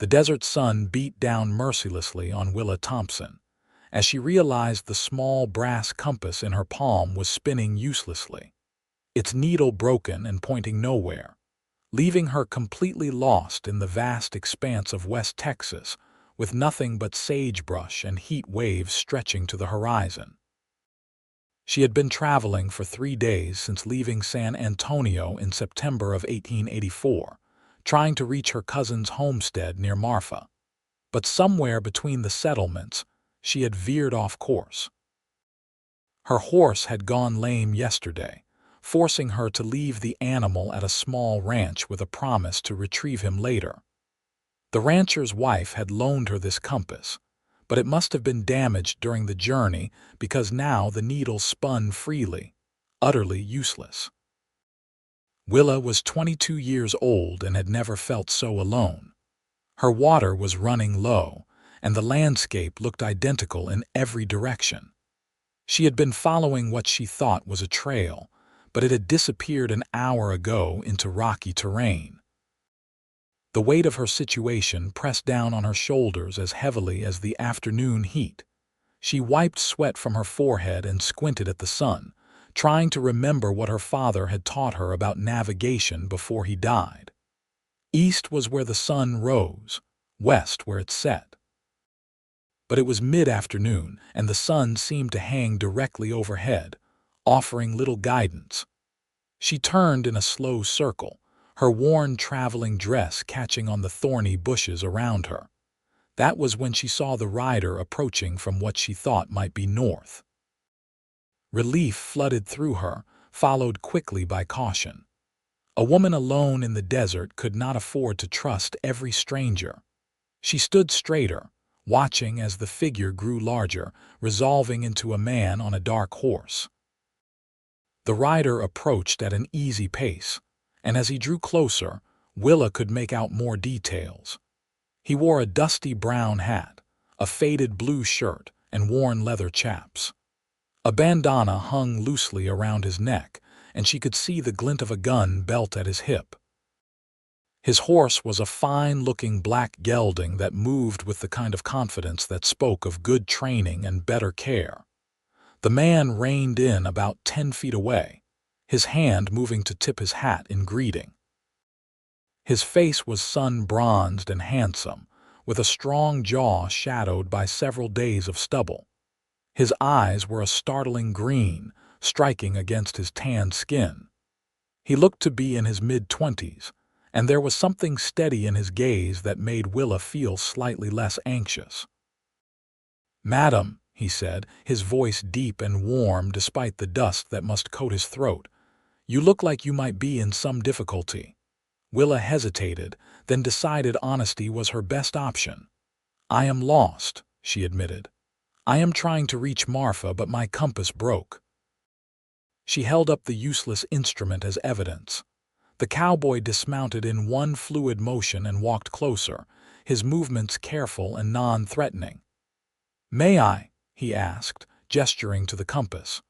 The desert sun beat down mercilessly on Willa Thompson, as she realized the small brass compass in her palm was spinning uselessly, its needle broken and pointing nowhere, leaving her completely lost in the vast expanse of West Texas, with nothing but sagebrush and heat waves stretching to the horizon. She had been traveling for 3 days since leaving San Antonio in September of 1884, trying to reach her cousin's homestead near Marfa. But somewhere between the settlements, she had veered off course. Her horse had gone lame yesterday, forcing her to leave the animal at a small ranch with a promise to retrieve him later. The rancher's wife had loaned her this compass, but it must have been damaged during the journey because now the needle spun freely, utterly useless. Willa was 22 years old and had never felt so alone. Her water was running low, and the landscape looked identical in every direction. She had been following what she thought was a trail, but it had disappeared an hour ago into rocky terrain. The weight of her situation pressed down on her shoulders as heavily as the afternoon heat. She wiped sweat from her forehead and squinted at the sun, trying to remember what her father had taught her about navigation before he died. East was where the sun rose, west where it set. But it was mid-afternoon, and the sun seemed to hang directly overhead, offering little guidance. She turned in a slow circle, her worn traveling dress catching on the thorny bushes around her. That was when she saw the rider approaching from what she thought might be north. Relief flooded through her, followed quickly by caution. A woman alone in the desert could not afford to trust every stranger. She stood straighter, watching as the figure grew larger, resolving into a man on a dark horse. The rider approached at an easy pace, and as he drew closer, Willa could make out more details. He wore a dusty brown hat, a faded blue shirt, and worn leather chaps. A bandana hung loosely around his neck, and she could see the glint of a gun belt at his hip. His horse was a fine-looking black gelding that moved with the kind of confidence that spoke of good training and better care. The man reined in about 10 feet away, his hand moving to tip his hat in greeting. His face was sun-bronzed and handsome, with a strong jaw shadowed by several days of stubble. His eyes were a startling green, striking against his tanned skin. He looked to be in his mid-20s, and there was something steady in his gaze that made Willa feel slightly less anxious. "Madam," he said, his voice deep and warm despite the dust that must coat his throat, "you look like you might be in some difficulty." Willa hesitated, then decided honesty was her best option. "I am lost," she admitted. "I am trying to reach Marfa, but my compass broke." She held up the useless instrument as evidence. The cowboy dismounted in one fluid motion and walked closer, his movements careful and non-threatening. "May I?" he asked, gesturing to the compass.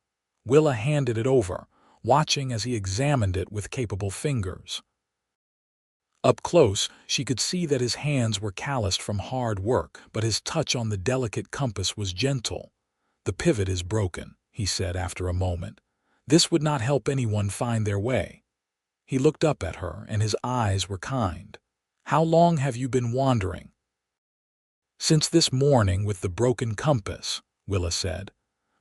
Willa handed it over, watching as he examined it with capable fingers. Up close, she could see that his hands were calloused from hard work, but his touch on the delicate compass was gentle. "The pivot is broken," he said after a moment. "This would not help anyone find their way." He looked up at her, and his eyes were kind. "How long have you been wandering?" "Since this morning with the broken compass," Willa said.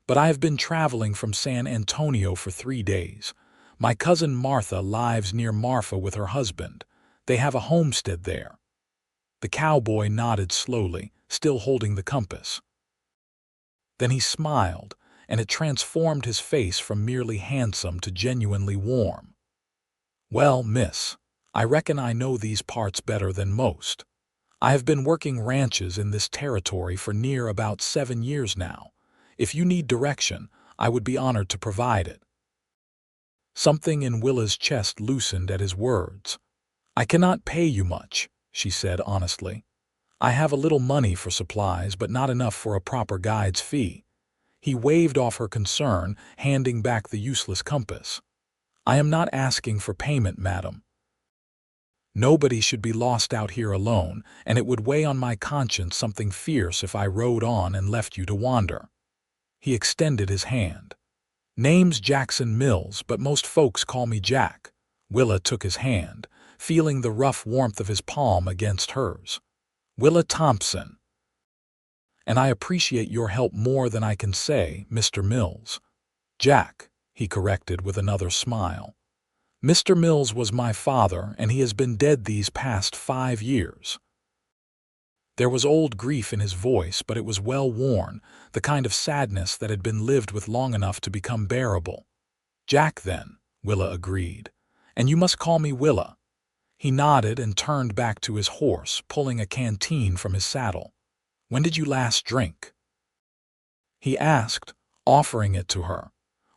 "But I have been traveling from San Antonio for 3 days. My cousin Martha lives near Marfa with her husband. They have a homestead there." The cowboy nodded slowly, still holding the compass. Then he smiled, and it transformed his face from merely handsome to genuinely warm. "Well, miss, I reckon I know these parts better than most. I have been working ranches in this territory for near about 7 years now. If you need direction, I would be honored to provide it." Something in Willa's chest loosened at his words. "I cannot pay you much," she said honestly. "I have a little money for supplies, but not enough for a proper guide's fee." He waved off her concern, handing back the useless compass. "I am not asking for payment, madam." Nobody should be lost out here alone, and it would weigh on my conscience something fierce if I rode on and left you to wander." He extended his hand. "Name's Jackson Mills, but most folks call me Jack." Willa took his hand, feeling the rough warmth of his palm against hers. "Willa Thompson. And I appreciate your help more than I can say, Mr. Mills." "Jack," he corrected with another smile. "Mr. Mills was my father, and he has been dead these past 5 years." There was old grief in his voice, but it was well-worn, the kind of sadness that had been lived with long enough to become bearable. "Jack, then," Willa agreed. "And you must call me Willa." He nodded and turned back to his horse, pulling a canteen from his saddle. "When did you last drink?" he asked, offering it to her.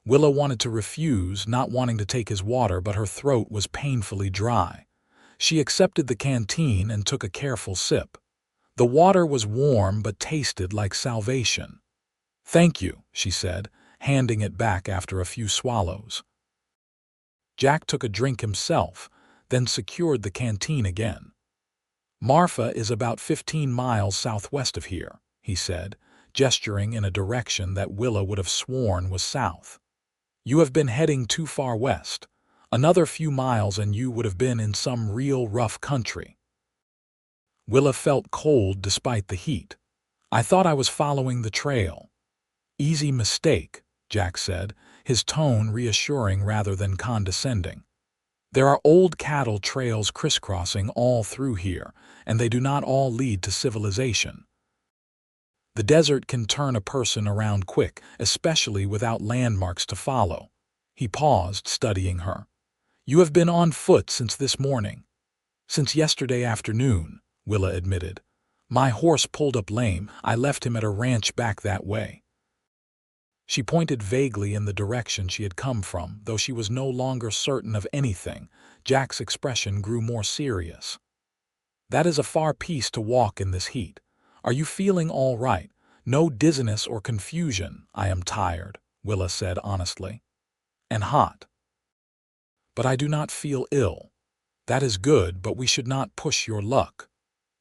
Willa wanted to refuse, not wanting to take his water, but her throat was painfully dry. She accepted the canteen and took a careful sip. The water was warm but tasted like salvation. "Thank you," she said, handing it back after a few swallows. Jack took a drink himself, then secured the canteen again. "Marfa is about 15 miles southwest of here," he said, gesturing in a direction that Willa would have sworn was south. "You have been heading too far west. Another few miles and you would have been in some real rough country." Willa felt cold despite the heat. "I thought I was following the trail." "Easy mistake," Jack said, his tone reassuring rather than condescending. "There are old cattle trails crisscrossing all through here, and they do not all lead to civilization. The desert can turn a person around quick, especially without landmarks to follow." He paused, studying her. "You have been on foot since this morning." "Since yesterday afternoon," Willa admitted. "My horse pulled up lame. I left him at a ranch back that way." She pointed vaguely in the direction she had come from, though she was no longer certain of anything. Jack's expression grew more serious. "That is a far piece to walk in this heat. Are you feeling all right? No dizziness or confusion?" "I am tired," Willa said honestly. "And hot. But I do not feel ill." "That is good, but we should not push your luck."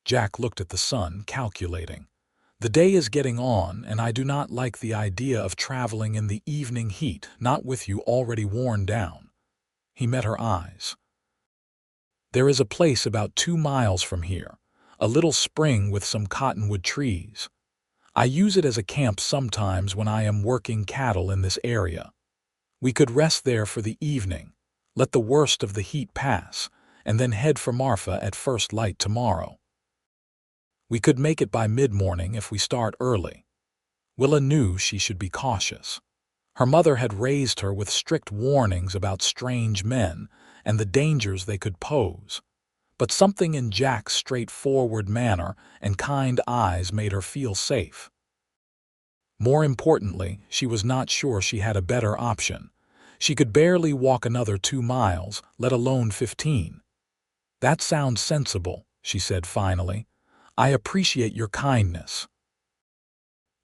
Jack looked at the sun, calculating. "The day is getting on, and I do not like the idea of traveling in the evening heat, not with you already worn down." He met her eyes. "There is a place about 2 miles from here, a little spring with some cottonwood trees. I use it as a camp sometimes when I am working cattle in this area. We could rest there for the evening, let the worst of the heat pass, and then head for Marfa at first light tomorrow. We could make it by mid-morning if we start early." Willa knew she should be cautious. Her mother had raised her with strict warnings about strange men and the dangers they could pose. But something in Jack's straightforward manner and kind eyes made her feel safe. More importantly, she was not sure she had a better option. She could barely walk another 2 miles, let alone 15. "That sounds sensible," she said finally. "I appreciate your kindness."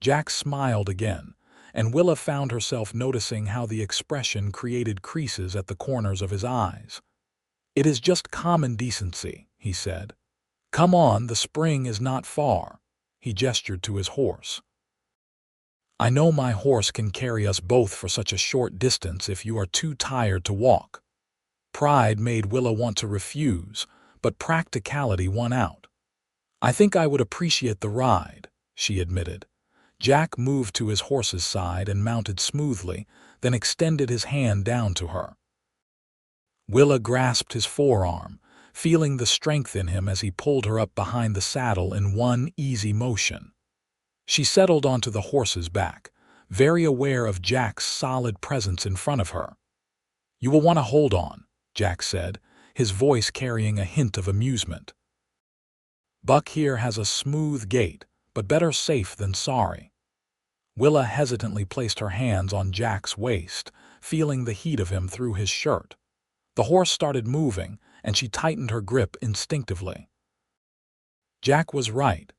Jack smiled again, and Willa found herself noticing how the expression created creases at the corners of his eyes. "It is just common decency," he said. "Come on, the spring is not far." He gestured to his horse. "I know my horse can carry us both for such a short distance if you are too tired to walk." Pride made Willa want to refuse, but practicality won out. "I think I would appreciate the ride," she admitted. Jack moved to his horse's side and mounted smoothly, then extended his hand down to her. Willa grasped his forearm, feeling the strength in him as he pulled her up behind the saddle in one easy motion. She settled onto the horse's back, very aware of Jack's solid presence in front of her. "You will want to hold on," Jack said, his voice carrying a hint of amusement. "Buck here has a smooth gait, but better safe than sorry." Willa hesitantly placed her hands on Jack's waist, feeling the heat of him through his shirt. The horse started moving, and she tightened her grip instinctively. Jack was right.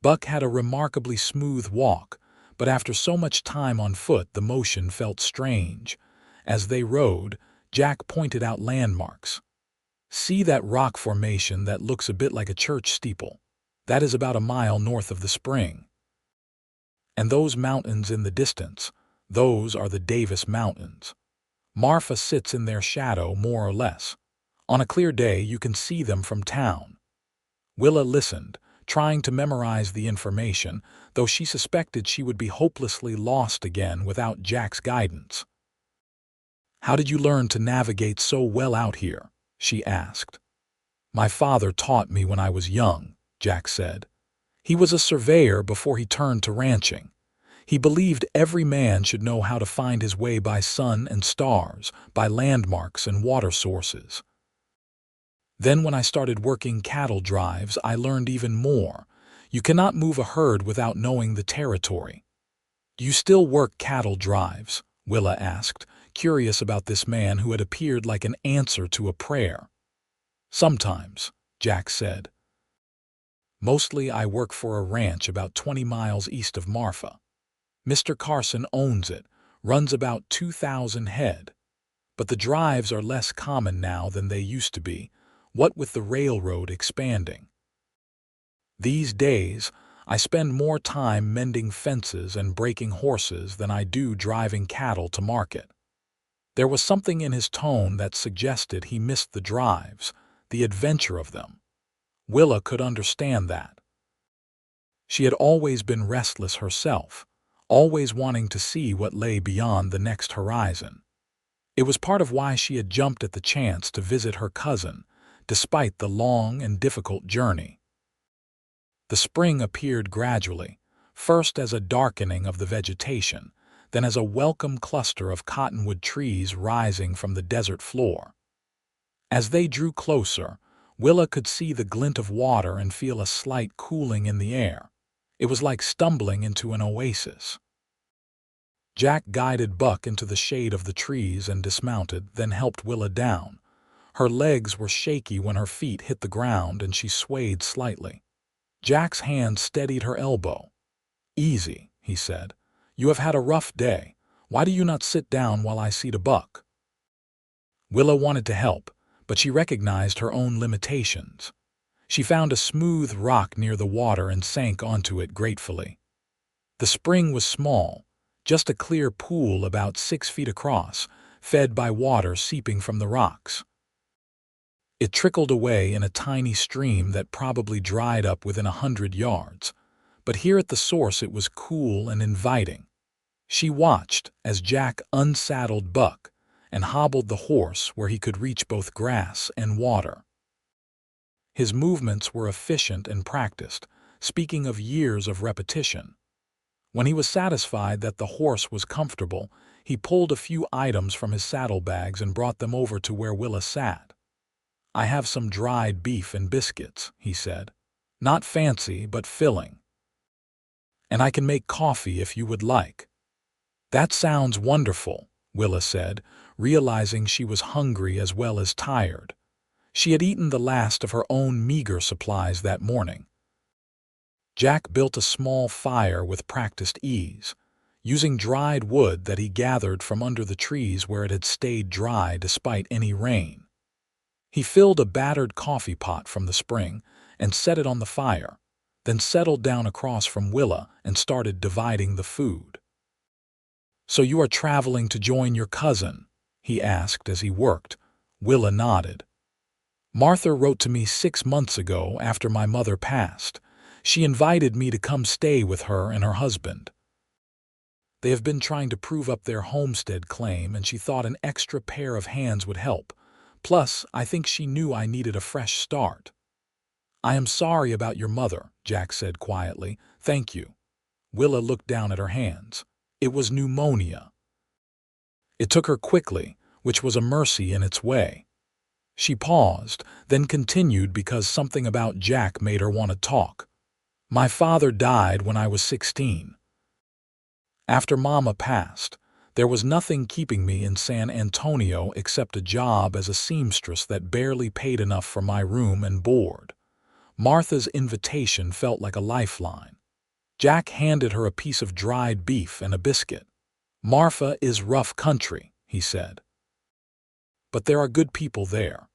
Buck had a remarkably smooth walk, but after so much time on foot the motion felt strange. As they rode, Jack pointed out landmarks. See that rock formation that looks a bit like a church steeple? That is about a mile north of the spring. And those mountains in the distance, those are the Davis Mountains. Marfa sits in their shadow more or less. On a clear day, you can see them from town. Willa listened, trying to memorize the information, though she suspected she would be hopelessly lost again without Jack's guidance. "How did you learn to navigate so well out here?" she asked. "My father taught me when I was young," Jack said. "He was a surveyor before he turned to ranching. He believed every man should know how to find his way by sun and stars, by landmarks and water sources. Then when I started working cattle drives, I learned even more. You cannot move a herd without knowing the territory." "Do you still work cattle drives?" Willa asked, curious about this man who had appeared like an answer to a prayer. "Sometimes," Jack said. "Mostly I work for a ranch about 20 miles east of Marfa. Mr. Carson owns it, runs about 2,000 head. But the drives are less common now than they used to be, what with the railroad expanding. These days, I spend more time mending fences and breaking horses than I do driving cattle to market." There was something in his tone that suggested he missed the drives, the adventure of them. Willa could understand that. She had always been restless herself, always wanting to see what lay beyond the next horizon. It was part of why she had jumped at the chance to visit her cousin, despite the long and difficult journey. The spring appeared gradually, first as a darkening of the vegetation, then as a welcome cluster of cottonwood trees rising from the desert floor. As they drew closer, Willa could see the glint of water and feel a slight cooling in the air. It was like stumbling into an oasis. Jack guided Buck into the shade of the trees and dismounted, then helped Willa down. Her legs were shaky when her feet hit the ground and she swayed slightly. Jack's hand steadied her elbow. "Easy," he said. "You have had a rough day. Why do you not sit down while I see to Buck?" Willa wanted to help, but she recognized her own limitations. She found a smooth rock near the water and sank onto it gratefully. The spring was small, just a clear pool about 6 feet across, fed by water seeping from the rocks. It trickled away in a tiny stream that probably dried up within 100 yards, but here at the source it was cool and inviting. She watched as Jack unsaddled Buck and hobbled the horse where he could reach both grass and water. His movements were efficient and practiced, speaking of years of repetition. When he was satisfied that the horse was comfortable, he pulled a few items from his saddlebags and brought them over to where Willa sat. "I have some dried beef and biscuits," he said. "Not fancy, but filling. And I can make coffee if you would like." "That sounds wonderful," Willa said, realizing she was hungry as well as tired. She had eaten the last of her own meager supplies that morning. Jack built a small fire with practiced ease, using dried wood that he gathered from under the trees where it had stayed dry despite any rain. He filled a battered coffee pot from the spring and set it on the fire, then settled down across from Willa and started dividing the food. "So you are traveling to join your cousin?" he asked as he worked. Willa nodded. "Martha wrote to me 6 months ago after my mother passed. She invited me to come stay with her and her husband. They have been trying to prove up their homestead claim, and she thought an extra pair of hands would help. Plus, I think she knew I needed a fresh start." "I am sorry about your mother," Jack said quietly. "Thank you." Willa looked down at her hands. It was pneumonia. It took her quickly, which was a mercy in its way. She paused, then continued because something about Jack made her want to talk. "My father died when I was 16. After Mama passed, there was nothing keeping me in San Antonio except a job as a seamstress that barely paid enough for my room and board. Martha's invitation felt like a lifeline." Jack handed her a piece of dried beef and a biscuit. "Marfa is rough country," he said. "But there are good people there.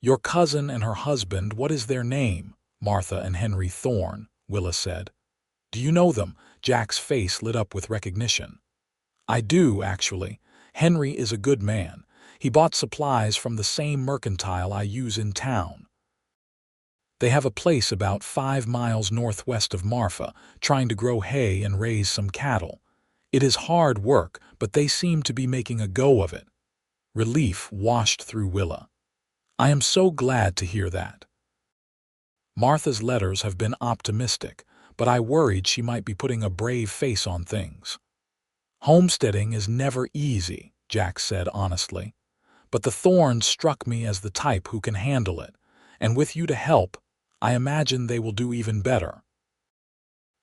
Your cousin and her husband, what is their name? Martha and Henry Thorne, Willa said. Do you know them? Jack's face lit up with recognition. I do, actually. Henry is a good man. He bought supplies from the same mercantile I use in town. They have a place about 5 miles northwest of Marfa, trying to grow hay and raise some cattle. It is hard work, but they seem to be making a go of it. Relief washed through Willa. I am so glad to hear that. Martha's letters have been optimistic, but I worried she might be putting a brave face on things. Homesteading is never easy, Jack said honestly, but the Thorns struck me as the type who can handle it, and with you to help, I imagine they will do even better.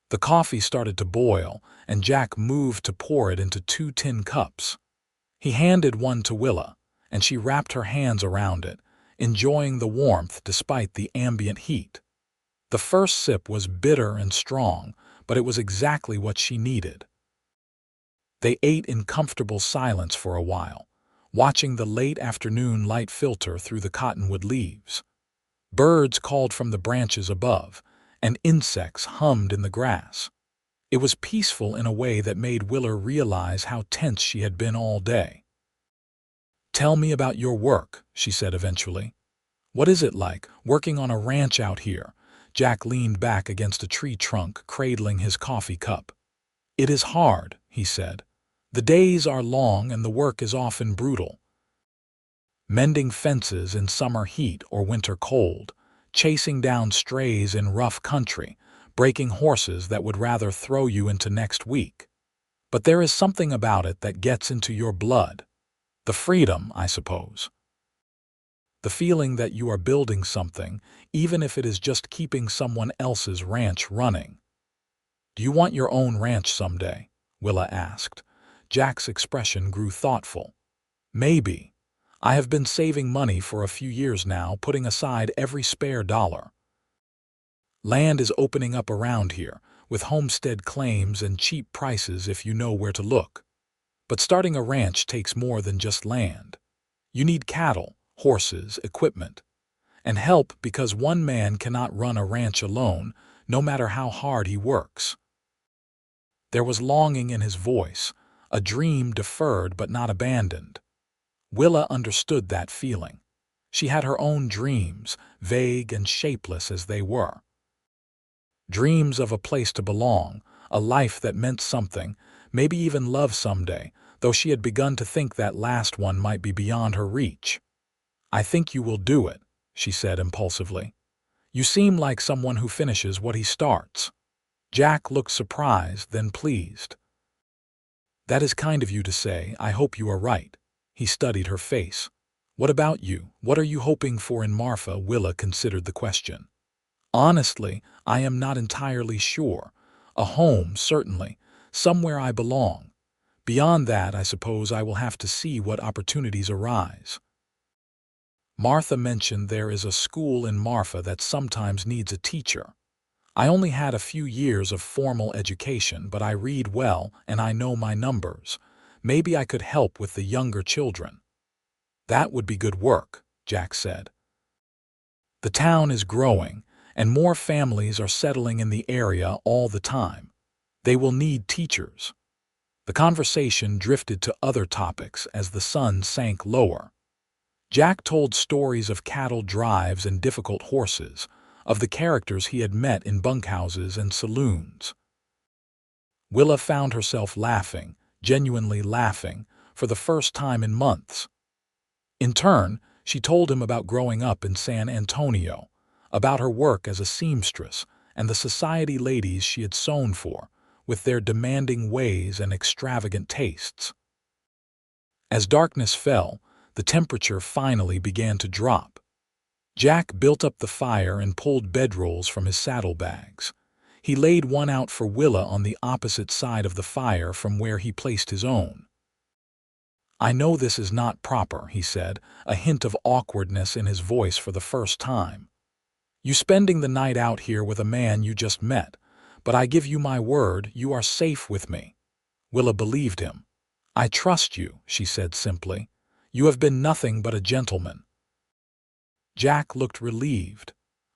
The coffee started to boil, and Jack moved to pour it into 2 tin cups. He handed one to Willa, and she wrapped her hands around it, enjoying the warmth despite the ambient heat. The first sip was bitter and strong, but it was exactly what she needed. They ate in comfortable silence for a while, watching the late afternoon light filter through the cottonwood leaves. Birds called from the branches above, and insects hummed in the grass. It was peaceful in a way that made Willa realize how tense she had been all day. Tell me about your work, she said eventually. What is it like, working on a ranch out here? Jack leaned back against a tree trunk, cradling his coffee cup. It is hard, he said. The days are long and the work is often brutal. Mending fences in summer heat or winter cold, chasing down strays in rough country, breaking horses that would rather throw you into next week. But there is something about it that gets into your blood. The freedom, I suppose. The feeling that you are building something, even if it is just keeping someone else's ranch running. Do you want your own ranch someday? Willa asked. Jack's expression grew thoughtful. Maybe. I have been saving money for a few years now, putting aside every spare dollar. Land is opening up around here, with homestead claims and cheap prices if you know where to look. But starting a ranch takes more than just land. You need cattle, horses, equipment, and help because one man cannot run a ranch alone, no matter how hard he works. There was longing in his voice, a dream deferred but not abandoned. Willa understood that feeling. She had her own dreams, vague and shapeless as they were. Dreams of a place to belong, a life that meant something, maybe even love someday, though she had begun to think that last one might be beyond her reach. I think you will do it, she said impulsively. You seem like someone who finishes what he starts. Jack looked surprised, then pleased. That is kind of you to say. I hope you are right. He studied her face. What about you? What are you hoping for in Marfa? Willa considered the question. Honestly, I am not entirely sure. A home, certainly. Somewhere I belong. Beyond that, I suppose I will have to see what opportunities arise. Martha mentioned there is a school in Marfa that sometimes needs a teacher. I only had a few years of formal education, but I read well and I know my numbers. Maybe I could help with the younger children. That would be good work, Jack said. The town is growing, and more families are settling in the area all the time. They will need teachers. The conversation drifted to other topics as the sun sank lower. Jack told stories of cattle drives and difficult horses, of the characters he had met in bunkhouses and saloons. Willa found herself laughing, genuinely laughing, for the first time in months. In turn, she told him about growing up in San Antonio, about her work as a seamstress and the society ladies she had sewn for, with their demanding ways and extravagant tastes. As darkness fell, the temperature finally began to drop. Jack built up the fire and pulled bedrolls from his saddlebags. He laid one out for Willa on the opposite side of the fire from where he placed his own. I know this is not proper, he said, a hint of awkwardness in his voice for the first time. You spending the night out here with a man you just met, but I give you my word you are safe with me. Willa believed him. I trust you, she said simply. You have been nothing but a gentleman. Jack looked relieved.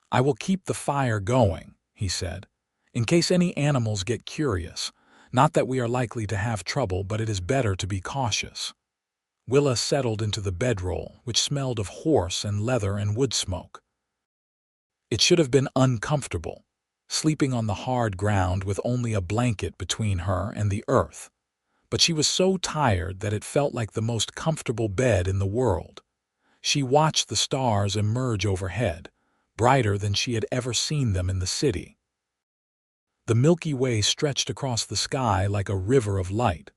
"I will keep the fire going," he said, "in case any animals get curious. Not that we are likely to have trouble, but it is better to be cautious." Willa settled into the bedroll, which smelled of horse and leather and wood smoke. It should have been uncomfortable, sleeping on the hard ground with only a blanket between her and the earth. But she was so tired that it felt like the most comfortable bed in the world. She watched the stars emerge overhead, brighter than she had ever seen them in the city. The Milky Way stretched across the sky like a river of light.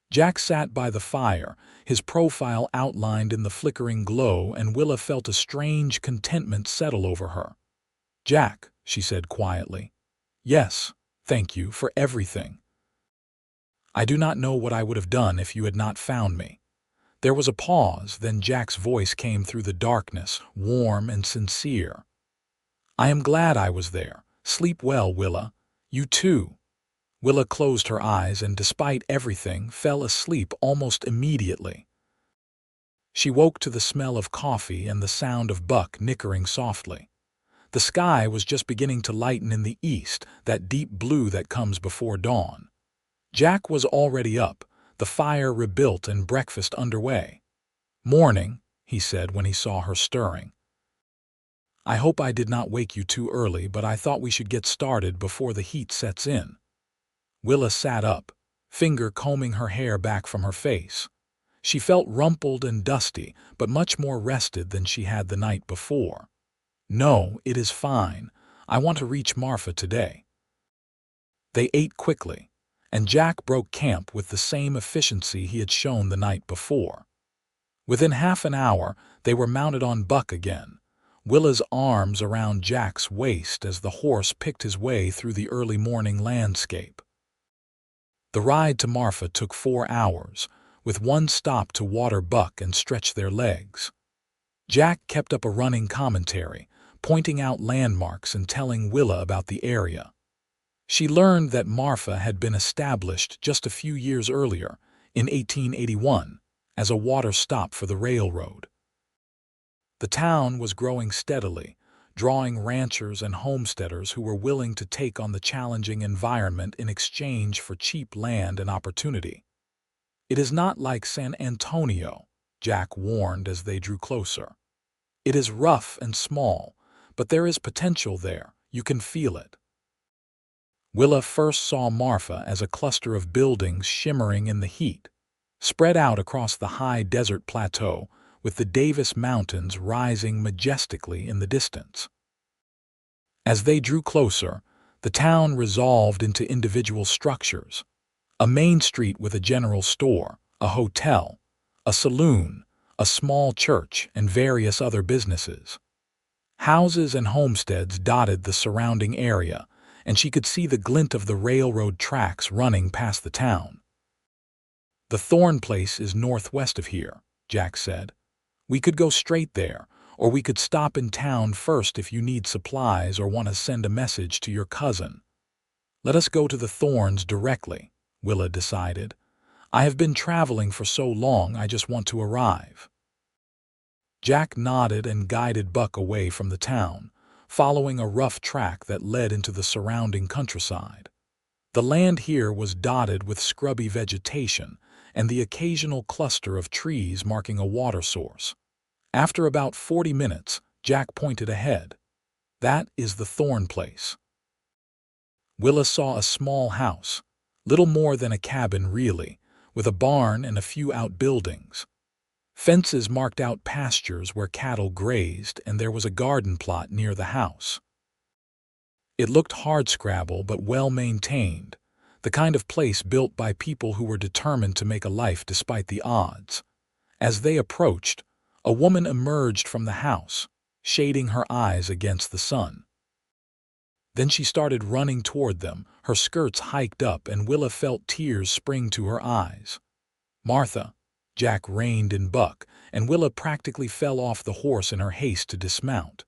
Jack sat by the fire, his profile outlined in the flickering glow, and Willa felt a strange contentment settle over her. "Jack," she said quietly. "Yes, thank you for everything. I do not know what I would have done if you had not found me." There was a pause, then Jack's voice came through the darkness, warm and sincere. "I am glad I was there. Sleep well, Willa. You too." Willa closed her eyes and, despite everything, fell asleep almost immediately. She woke to the smell of coffee and the sound of Buck nickering softly. The sky was just beginning to lighten in the east, that deep blue that comes before dawn. Jack was already up, the fire rebuilt and breakfast underway. "Morning," he said when he saw her stirring. "I hope I did not wake you too early, but I thought we should get started before the heat sets in." Willa sat up, finger combing her hair back from her face. She felt rumpled and dusty, but much more rested than she had the night before. "No, it is fine. I want to reach Marfa today." They ate quickly, and Jack broke camp with the same efficiency he had shown the night before. Within half an hour, they were mounted on Buck again, Willa's arms around Jack's waist as the horse picked his way through the early morning landscape. The ride to Marfa took 4 hours, with one stop to water Buck and stretch their legs. Jack kept up a running commentary, pointing out landmarks and telling Willa about the area. She learned that Marfa had been established just a few years earlier, in 1881, as a water stop for the railroad. The town was growing steadily, drawing ranchers and homesteaders who were willing to take on the challenging environment in exchange for cheap land and opportunity. "It is not like San Antonio," Jack warned as they drew closer. "It is rough and small, but there is potential there. You can feel it." Willa first saw Marfa as a cluster of buildings shimmering in the heat, spread out across the high desert plateau, with the Davis Mountains rising majestically in the distance. As they drew closer, the town resolved into individual structures: a main street with a general store, a hotel, a saloon, a small church, and various other businesses. Houses and homesteads dotted the surrounding area, and she could see the glint of the railroad tracks running past the town. "The Thorn place is northwest of here," Jack said. "We could go straight there, or we could stop in town first if you need supplies or want to send a message to your cousin." "Let us go to the Thorns directly," Willa decided. "I have been traveling for so long I just want to arrive." Jack nodded and guided Buck away from the town, following a rough track that led into the surrounding countryside. The land here was dotted with scrubby vegetation and the occasional cluster of trees marking a water source. After about 40 minutes, Jack pointed ahead. "That is the Thorn place." Willa saw a small house, little more than a cabin really, with a barn and a few outbuildings. Fences marked out pastures where cattle grazed, and there was a garden plot near the house. It looked hardscrabble but well-maintained, the kind of place built by people who were determined to make a life despite the odds. As they approached, a woman emerged from the house, shading her eyes against the sun. Then she started running toward them, her skirts hiked up, and Willa felt tears spring to her eyes. "Martha!" Jack reined in Buck, and Willa practically fell off the horse in her haste to dismount.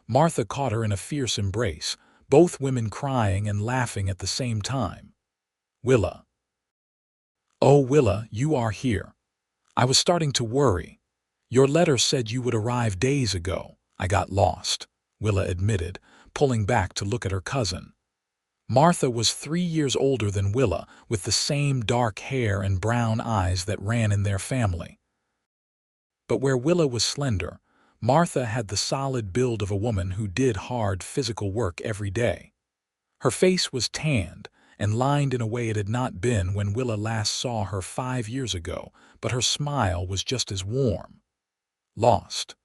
Martha caught her in a fierce embrace, both women crying and laughing at the same time. "Willa! Oh, Willa, you are here. I was starting to worry. Your letter said you would arrive days ago. I got lost, Willa admitted, pulling back to look at her cousin. Martha was 3 years older than Willa, with the same dark hair and brown eyes that ran in their family. But where Willa was slender, Martha had the solid build of a woman who did hard physical work every day. Her face was tanned and lined in a way it had not been when Willa last saw her 5 years ago, but her smile was just as warm. Lost.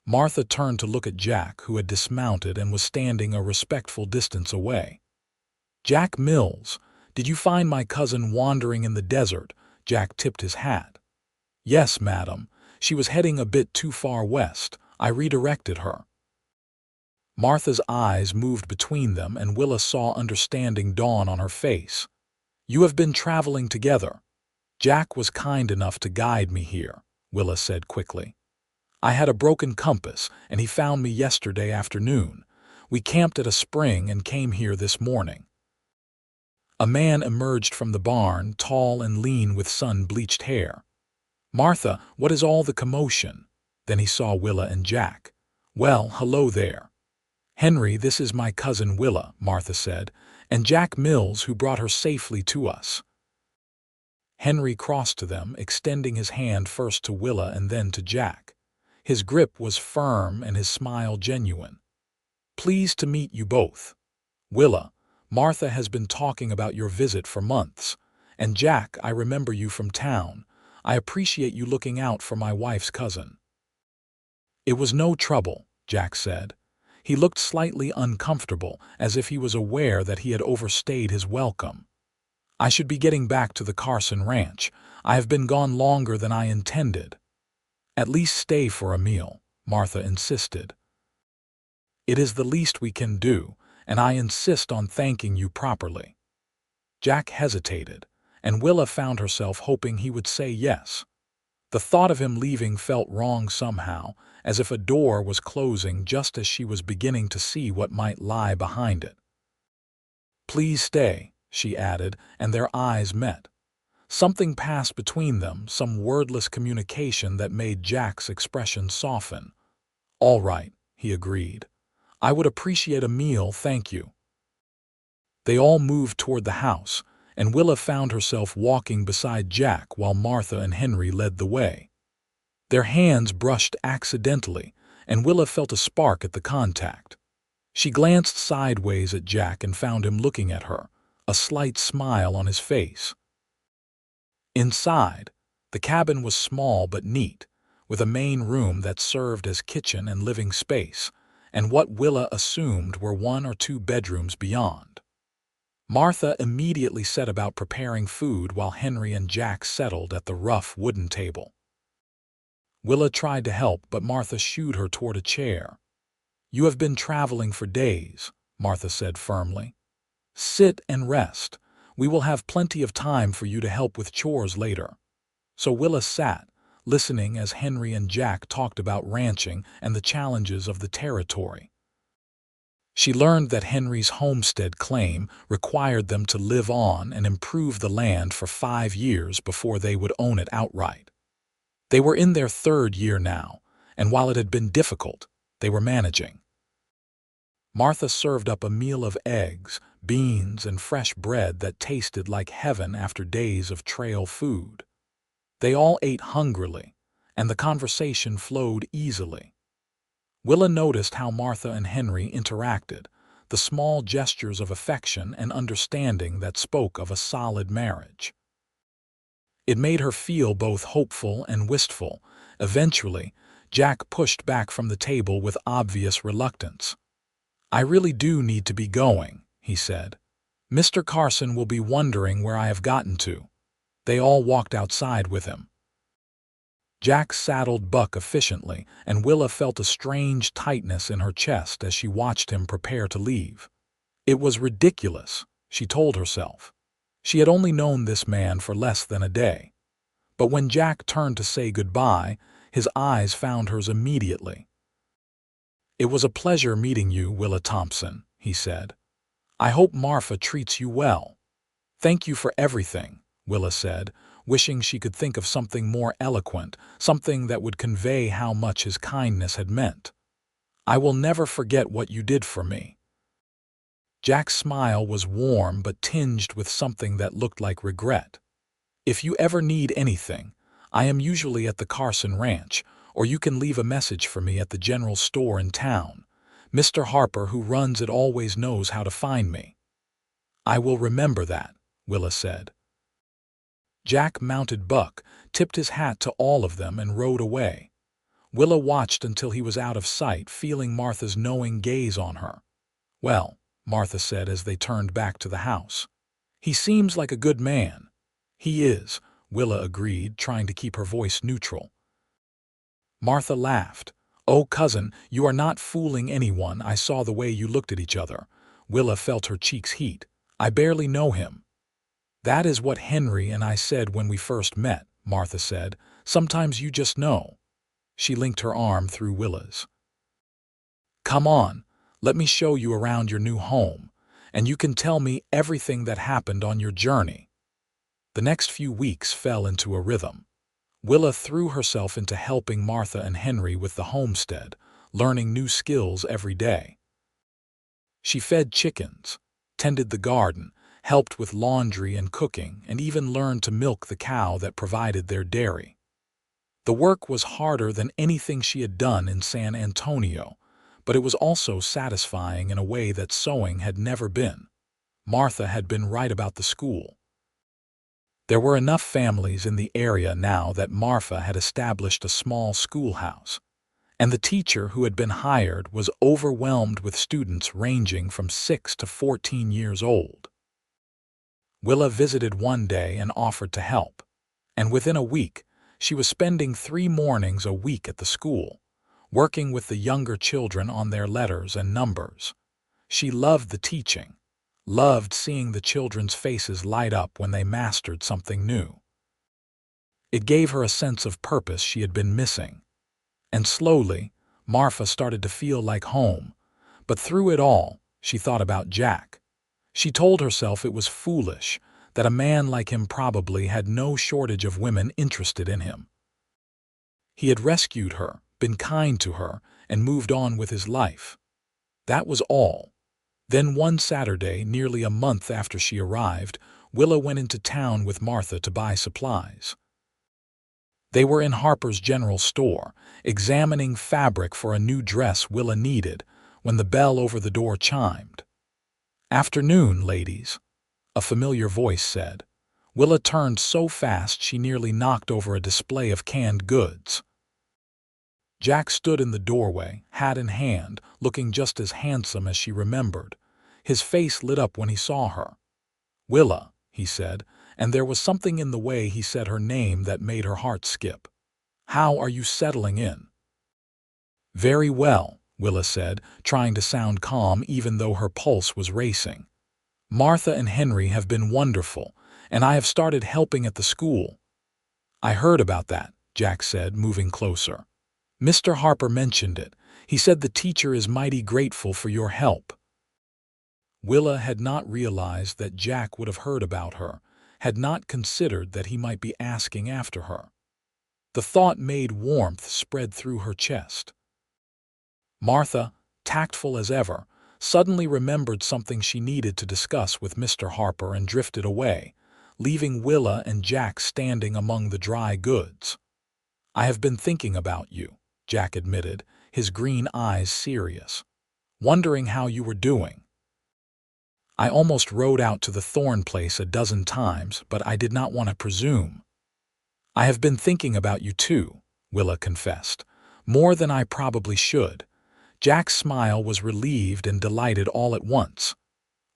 Martha turned to look at Jack, who had dismounted and was standing a respectful distance away. "Jack Mills, did you find my cousin wandering in the desert?" Jack tipped his hat. "Yes, madam. She was heading a bit too far west. I redirected her." Martha's eyes moved between them, and Willa saw understanding dawn on her face. "You have been traveling together." "Jack was kind enough to guide me here," Willa said quickly. "I had a broken compass, and he found me yesterday afternoon. We camped at a spring and came here this morning." A man emerged from the barn, tall and lean with sun-bleached hair. "Martha, what is all the commotion?" Then he saw Willa and Jack. "Well, hello there." "Henry, this is my cousin Willa," Martha said, "and Jack Mills, who brought her safely to us." Henry crossed to them, extending his hand first to Willa and then to Jack. His grip was firm and his smile genuine. "Pleased to meet you both. Willa, Martha has been talking about your visit for months. And Jack, I remember you from town. I appreciate you looking out for my wife's cousin." "It was no trouble," Jack said. He looked slightly uncomfortable, as if he was aware that he had overstayed his welcome. "I should be getting back to the Carson ranch. I have been gone longer than I intended." "At least stay for a meal," Martha insisted. "It is the least we can do, and I insist on thanking you properly." Jack hesitated, and Willa found herself hoping he would say yes. The thought of him leaving felt wrong somehow, as if a door was closing just as she was beginning to see what might lie behind it. "Please stay," she added, and their eyes met. Something passed between them, some wordless communication that made Jack's expression soften. "All right," he agreed. "I would appreciate a meal, thank you." They all moved toward the house, and Willa found herself walking beside Jack while Martha and Henry led the way. Their hands brushed accidentally, and Willa felt a spark at the contact. She glanced sideways at Jack and found him looking at her, a slight smile on his face. Inside, the cabin was small but neat, with a main room that served as kitchen and living space, and what Willa assumed were 1 or 2 bedrooms beyond. Martha immediately set about preparing food while Henry and Jack settled at the rough wooden table. Willa tried to help, but Martha shooed her toward a chair. "You have been traveling for days," Martha said firmly. "Sit and rest. We will have plenty of time for you to help with chores later." So Willa sat, listening as Henry and Jack talked about ranching and the challenges of the territory. She learned that Henry's homestead claim required them to live on and improve the land for 5 years before they would own it outright. They were in their 3rd year now, and while it had been difficult, they were managing. Martha served up a meal of eggs, beans, and fresh bread that tasted like heaven after days of trail food. They all ate hungrily, and the conversation flowed easily. Willa noticed how Martha and Henry interacted, the small gestures of affection and understanding that spoke of a solid marriage. It made her feel both hopeful and wistful. Eventually, Jack pushed back from the table with obvious reluctance. "I really do need to be going," he said. "Mr. Carson will be wondering where I have gotten to." They all walked outside with him. Jack saddled Buck efficiently, and Willa felt a strange tightness in her chest as she watched him prepare to leave. It was ridiculous, she told herself. She had only known this man for less than a day. But when Jack turned to say goodbye, his eyes found hers immediately. "It was a pleasure meeting you, Willa Thompson," he said. "I hope Martha treats you well." "Thank you for everything," Willa said, wishing she could think of something more eloquent, something that would convey how much his kindness had meant. "I will never forget what you did for me." Jack's smile was warm but tinged with something that looked like regret. "If you ever need anything, I am usually at the Carson Ranch, or you can leave a message for me at the general store in town. Mr. Harper, who runs it, always knows how to find me." "I will remember that," Willa said. Jack mounted Buck, tipped his hat to all of them, and rode away. Willa watched until he was out of sight, feeling Martha's knowing gaze on her. "Well," Martha said as they turned back to the house, "he seems like a good man." "He is," Willa agreed, trying to keep her voice neutral. Martha laughed. "Oh, cousin, you are not fooling anyone. I saw the way you looked at each other." Willa felt her cheeks heat. "I barely know him." "That is what Henry and I said when we first met," Martha said. "Sometimes you just know." She linked her arm through Willa's. "Come on, let me show you around your new home, and you can tell me everything that happened on your journey." The next few weeks fell into a rhythm. Willa threw herself into helping Martha and Henry with the homestead, learning new skills every day. She fed chickens, tended the garden, helped with laundry and cooking, and even learned to milk the cow that provided their dairy. The work was harder than anything she had done in San Antonio, but it was also satisfying in a way that sewing had never been. Martha had been right about the school. There were enough families in the area now that Martha had established a small schoolhouse, and the teacher who had been hired was overwhelmed with students ranging from 6 to 14 years old. Willa visited one day and offered to help, and within a week, she was spending 3 mornings a week at the school, working with the younger children on their letters and numbers. She loved the teaching, loved seeing the children's faces light up when they mastered something new. It gave her a sense of purpose she had been missing. And slowly, Martha started to feel like home, but through it all, she thought about Jack. She told herself it was foolish, that a man like him probably had no shortage of women interested in him. He had rescued her, been kind to her, and moved on with his life. That was all. Then one Saturday, nearly a month after she arrived, Willa went into town with Martha to buy supplies. They were in Harper's general store, examining fabric for a new dress Willa needed, when the bell over the door chimed. "Afternoon, ladies," a familiar voice said. Willa turned so fast she nearly knocked over a display of canned goods. Jack stood in the doorway, hat in hand, looking just as handsome as she remembered. His face lit up when he saw her. "Willa," he said, and there was something in the way he said her name that made her heart skip. "How are you settling in?" "Very well," Willa said, trying to sound calm even though her pulse was racing. "Martha and Henry have been wonderful, and I have started helping at the school." "I heard about that," Jack said, moving closer. "Mr. Harper mentioned it. He said the teacher is mighty grateful for your help." Willa had not realized that Jack would have heard about her, had not considered that he might be asking after her. The thought made warmth spread through her chest. Martha, tactful as ever, suddenly remembered something she needed to discuss with Mr. Harper and drifted away, leaving Willa and Jack standing among the dry goods. "I have been thinking about you," Jack admitted, his green eyes serious. "Wondering how you were doing. I almost rode out to the Thorn place a dozen times, but I did not want to presume." "I have been thinking about you too," Willa confessed. "More than I probably should." Jack's smile was relieved and delighted all at once.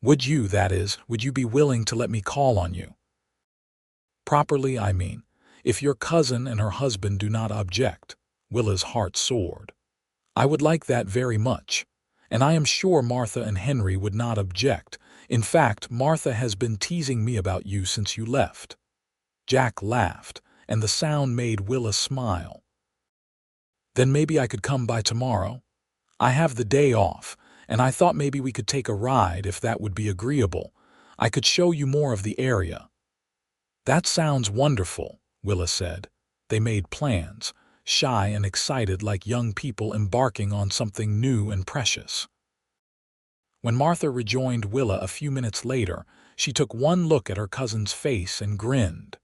"Would you, that is, would you be willing to let me call on you? Properly, I mean, if your cousin and her husband do not object." Willa's heart soared. "I would like that very much. And I am sure Martha and Henry would not object. In fact, Martha has been teasing me about you since you left." Jack laughed, and the sound made Willa smile. "Then maybe I could come by tomorrow? I have the day off, and I thought maybe we could take a ride if that would be agreeable. I could show you more of the area." That sounds wonderful, Willa said. They made plans, shy and excited like young people embarking on something new and precious. When Martha rejoined Willa a few minutes later, she took one look at her cousin's face and grinned.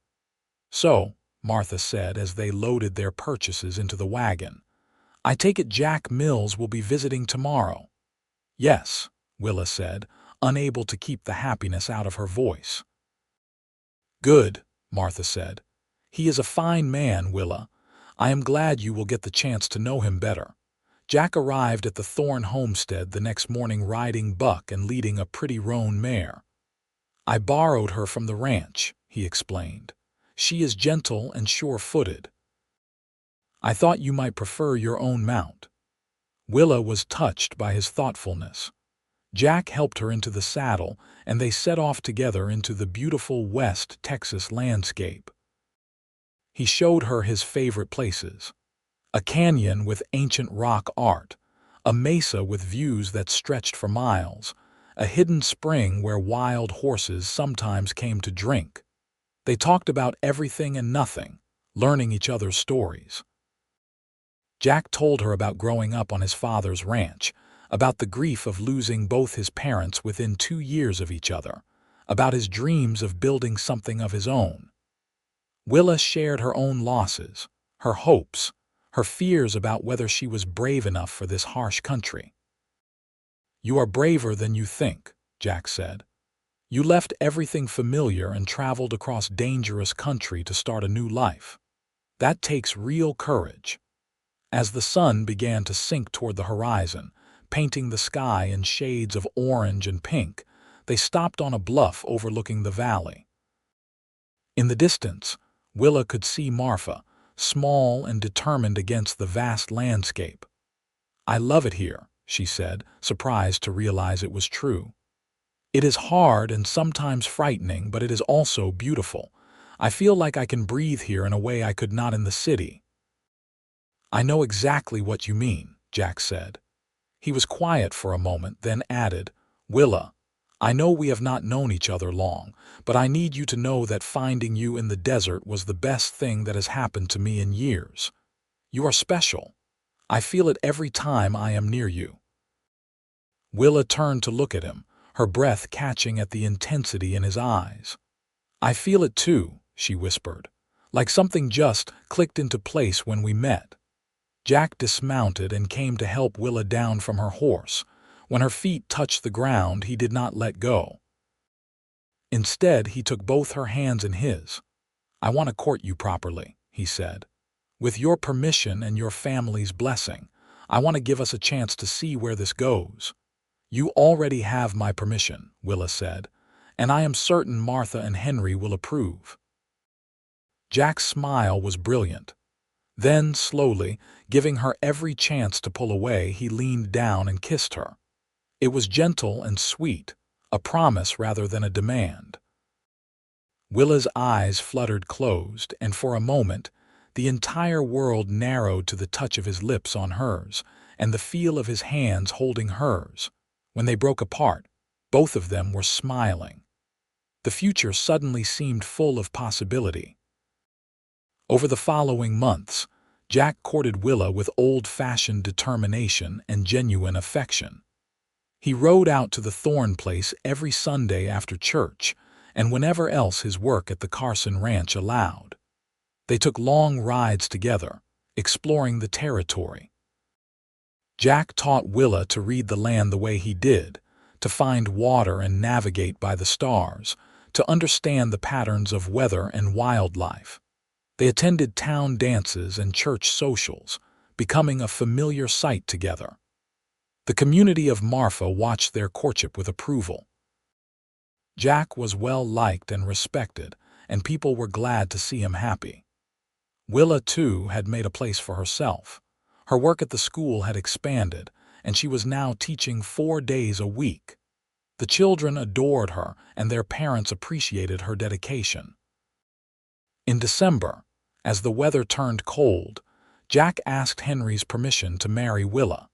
"So," Martha said as they loaded their purchases into the wagon, "I take it Jack Mills will be visiting tomorrow." "Yes," Willa said, unable to keep the happiness out of her voice. "Good," Martha said. "He is a fine man, Willa. I am glad you will get the chance to know him better." Jack arrived at the Thorne homestead the next morning riding Buck and leading a pretty roan mare. "I borrowed her from the ranch," he explained. "She is gentle and sure-footed. I thought you might prefer your own mount." Willa was touched by his thoughtfulness. Jack helped her into the saddle, and they set off together into the beautiful West Texas landscape. He showed her his favorite places: a canyon with ancient rock art, a mesa with views that stretched for miles, a hidden spring where wild horses sometimes came to drink. They talked about everything and nothing, learning each other's stories. Jack told her about growing up on his father's ranch, about the grief of losing both his parents within 2 years of each other, about his dreams of building something of his own. Willa shared her own losses, her hopes, her fears about whether she was brave enough for this harsh country. "You are braver than you think," Jack said. "You left everything familiar and traveled across dangerous country to start a new life. That takes real courage." As the sun began to sink toward the horizon, painting the sky in shades of orange and pink, they stopped on a bluff overlooking the valley. In the distance, Willa could see Martha, small and determined against the vast landscape. "I love it here," she said, surprised to realize it was true. "It is hard and sometimes frightening, but it is also beautiful. I feel like I can breathe here in a way I could not in the city." "I know exactly what you mean," Jack said. He was quiet for a moment, then added, "Willa, I know we have not known each other long, but I need you to know that finding you in the desert was the best thing that has happened to me in years. You are special. I feel it every time I am near you." Willa turned to look at him, her breath catching at the intensity in his eyes. "I feel it too," she whispered, "like something just clicked into place when we met." Jack dismounted and came to help Willa down from her horse. When her feet touched the ground, he did not let go. Instead, he took both her hands in his. "I want to court you properly," he said. "With your permission and your family's blessing, I want to give us a chance to see where this goes." "You already have my permission," Willa said, "and I am certain Martha and Henry will approve." Jack's smile was brilliant. Then, slowly, giving her every chance to pull away, he leaned down and kissed her. It was gentle and sweet, a promise rather than a demand. Willa's eyes fluttered closed, and for a moment, the entire world narrowed to the touch of his lips on hers, and the feel of his hands holding hers. When they broke apart, both of them were smiling. The future suddenly seemed full of possibility. Over the following months, Jack courted Willa with old-fashioned determination and genuine affection. He rode out to the Thorne place every Sunday after church, and whenever else his work at the Carson Ranch allowed. They took long rides together, exploring the territory. Jack taught Willa to read the land the way he did, to find water and navigate by the stars, to understand the patterns of weather and wildlife. They attended town dances and church socials, becoming a familiar sight together. The community of Marfa watched their courtship with approval. Jack was well-liked and respected, and people were glad to see him happy. Willa, too, had made a place for herself. Her work at the school had expanded, and she was now teaching 4 days a week. The children adored her, and their parents appreciated her dedication. In December, as the weather turned cold, Jack asked Henry's permission to marry Willa.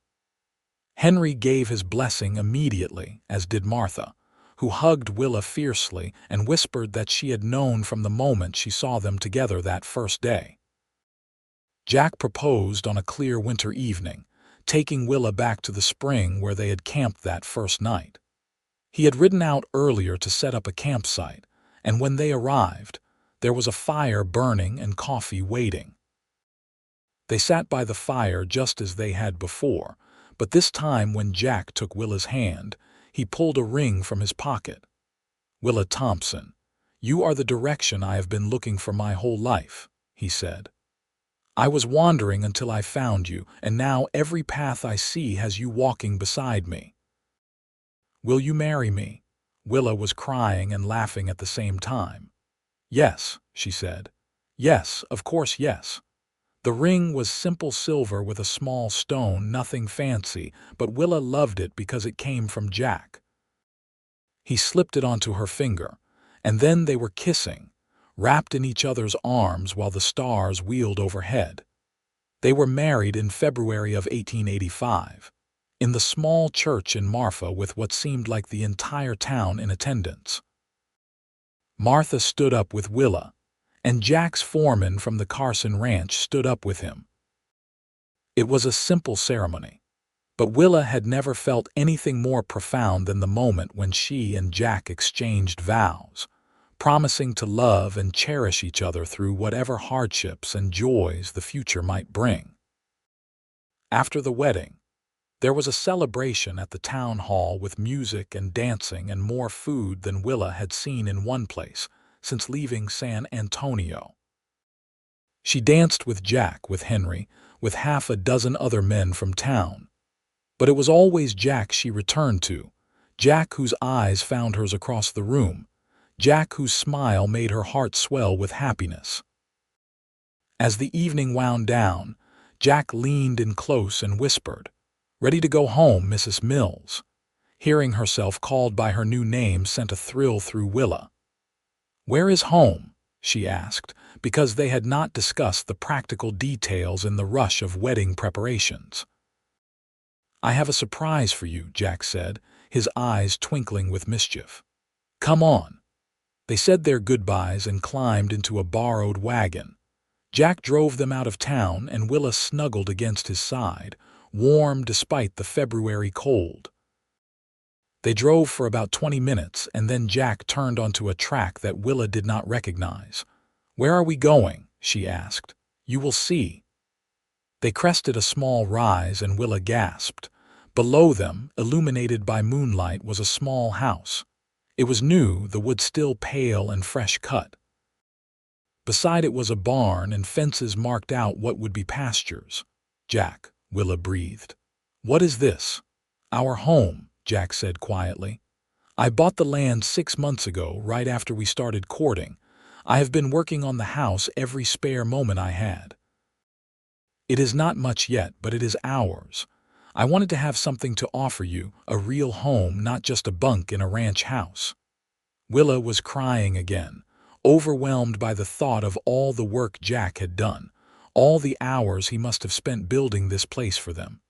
Henry gave his blessing immediately, as did Martha, who hugged Willa fiercely and whispered that she had known from the moment she saw them together that first day. Jack proposed on a clear winter evening, taking Willa back to the spring where they had camped that first night. He had ridden out earlier to set up a campsite, and when they arrived, there was a fire burning and coffee waiting. They sat by the fire just as they had before, but this time when Jack took Willa's hand, he pulled a ring from his pocket. "Willa Thompson, you are the direction I have been looking for my whole life," he said. "I was wandering until I found you, and now every path I see has you walking beside me. Will you marry me?" Willa was crying and laughing at the same time. "Yes," she said. "Yes, of course, yes." The ring was simple silver with a small stone, nothing fancy, but Willa loved it because it came from Jack. He slipped it onto her finger, and then they were kissing, wrapped in each other's arms while the stars wheeled overhead. They were married in February of 1885, in the small church in Marfa with what seemed like the entire town in attendance. Martha stood up with Willa, and Jack's foreman from the Carson Ranch stood up with him. It was a simple ceremony, but Willa had never felt anything more profound than the moment when she and Jack exchanged vows, promising to love and cherish each other through whatever hardships and joys the future might bring. After the wedding, there was a celebration at the town hall with music and dancing and more food than Willa had seen in one place since leaving San Antonio. She danced with Jack, with Henry, with half a dozen other men from town. But it was always Jack she returned to, Jack whose eyes found hers across the room, Jack whose smile made her heart swell with happiness. As the evening wound down, Jack leaned in close and whispered, "Ready to go home, Mrs. Mills." Hearing herself called by her new name sent a thrill through Willa. "Where is home?" she asked, because they had not discussed the practical details in the rush of wedding preparations. "I have a surprise for you," Jack said, his eyes twinkling with mischief. "Come on." They said their goodbyes and climbed into a borrowed wagon. Jack drove them out of town, and Willa snuggled against his side, warm despite the February cold. They drove for about 20 minutes, and then Jack turned onto a track that Willa did not recognize. "Where are we going?" she asked. "You will see." They crested a small rise, and Willa gasped. Below them, illuminated by moonlight, was a small house. It was new, the wood still pale and fresh cut. Beside it was a barn, and fences marked out what would be pastures. "Jack," Willa breathed. "What is this?" "Our home," Jack said quietly. "I bought the land 6 months ago, right after we started courting. I have been working on the house every spare moment I had. It is not much yet, but it is ours. I wanted to have something to offer you, a real home, not just a bunk in a ranch house." Willa was crying again, overwhelmed by the thought of all the work Jack had done, all the hours he must have spent building this place for them.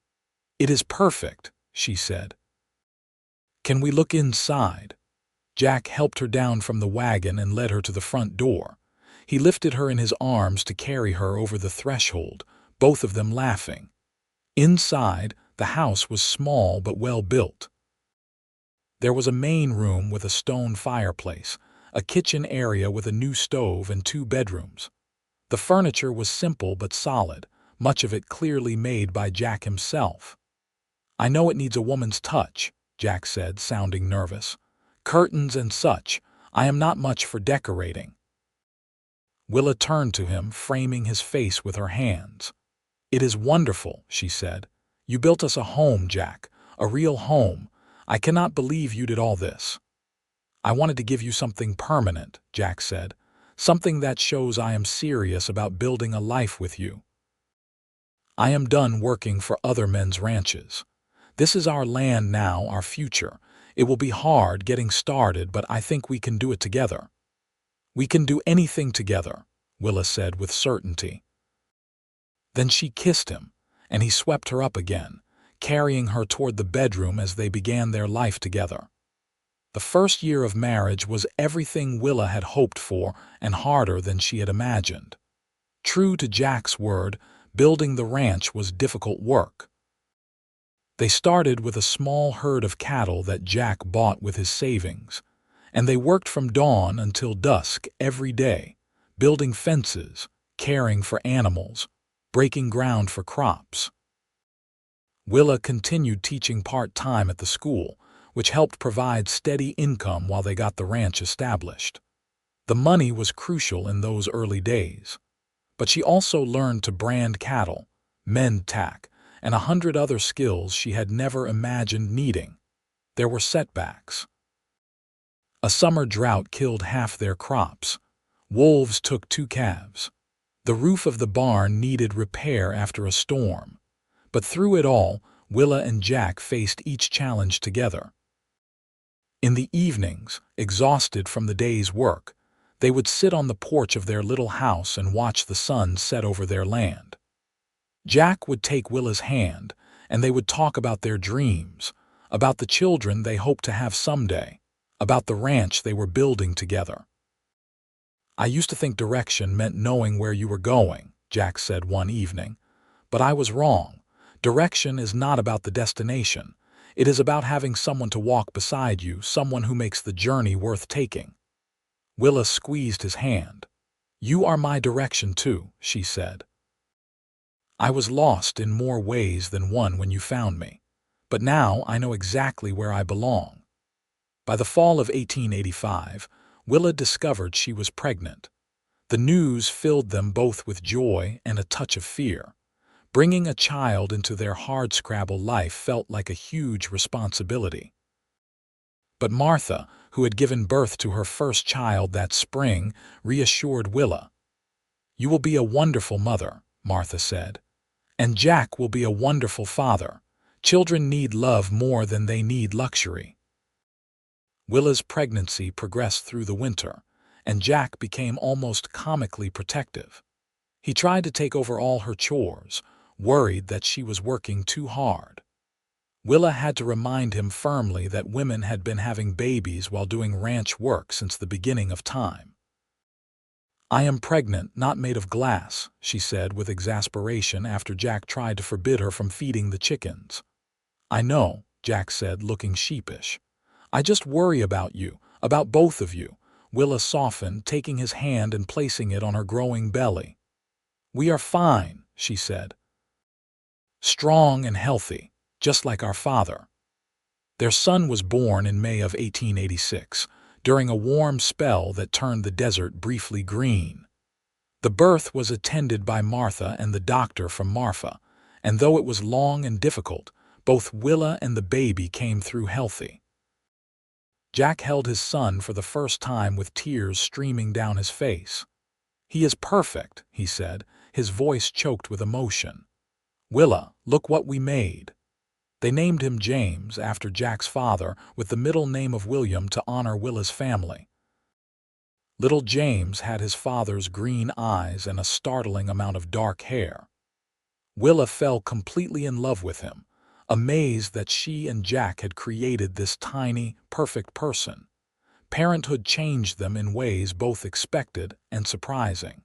"It is perfect," she said. "Can we look inside?" Jack helped her down from the wagon and led her to the front door. He lifted her in his arms to carry her over the threshold, both of them laughing. Inside, the house was small but well built. There was a main room with a stone fireplace, a kitchen area with a new stove, and 2 bedrooms. The furniture was simple but solid, much of it clearly made by Jack himself. "I know it needs a woman's touch," Jack said, sounding nervous. "Curtains and such. I am not much for decorating." Willa turned to him, framing his face with her hands. "It is wonderful," she said. "You built us a home, Jack, a real home. I cannot believe you did all this." "I wanted to give you something permanent," Jack said, "something that shows I am serious about building a life with you. I am done working for other men's ranches. This is our land now, our future. It will be hard getting started, but I think we can do it together." "We can do anything together," Willa said with certainty. Then she kissed him, and he swept her up again, carrying her toward the bedroom as they began their life together. The first year of marriage was everything Willa had hoped for and harder than she had imagined. True to Jack's word, building the ranch was difficult work. They started with a small herd of cattle that Jack bought with his savings, and they worked from dawn until dusk every day, building fences, caring for animals, breaking ground for crops. Willa continued teaching part-time at the school, which helped provide steady income while they got the ranch established. The money was crucial in those early days, but she also learned to brand cattle, mend tack, and 100 other skills she had never imagined needing. There were setbacks. A summer drought killed half their crops. Wolves took 2 calves. The roof of the barn needed repair after a storm. But through it all, Willa and Jack faced each challenge together. In the evenings, exhausted from the day's work, they would sit on the porch of their little house and watch the sun set over their land. Jack would take Willa's hand, and they would talk about their dreams, about the children they hoped to have someday, about the ranch they were building together. "I used to think direction meant knowing where you were going," Jack said one evening, "but I was wrong. Direction is not about the destination. It is about having someone to walk beside you, someone who makes the journey worth taking." Willa squeezed his hand. "You are my direction too," she said. "I was lost in more ways than one when you found me, but now I know exactly where I belong." By the fall of 1885, Willa discovered she was pregnant. The news filled them both with joy and a touch of fear. Bringing a child into their hardscrabble life felt like a huge responsibility. But Martha, who had given birth to her first child that spring, reassured Willa. "You will be a wonderful mother," Martha said. "And Jack will be a wonderful father. Children need love more than they need luxury." Willa's pregnancy progressed through the winter, and Jack became almost comically protective. He tried to take over all her chores, worried that she was working too hard. Willa had to remind him firmly that women had been having babies while doing ranch work since the beginning of time. "I am pregnant, not made of glass," she said with exasperation after Jack tried to forbid her from feeding the chickens. "I know," Jack said, looking sheepish. "I just worry about you, about both of you." Willa softened, taking his hand and placing it on her growing belly. "We are fine," she said. "Strong and healthy, just like our father." Their son was born in May of 1886, during a warm spell that turned the desert briefly green. The birth was attended by Martha and the doctor from Marfa, and though it was long and difficult, both Willa and the baby came through healthy. Jack held his son for the first time with tears streaming down his face. "He is perfect," he said, his voice choked with emotion. "Willa, look what we made." They named him James after Jack's father, with the middle name of William to honor Willa's family. Little James had his father's green eyes and a startling amount of dark hair. Willa fell completely in love with him, amazed that she and Jack had created this tiny, perfect person. Parenthood changed them in ways both expected and surprising.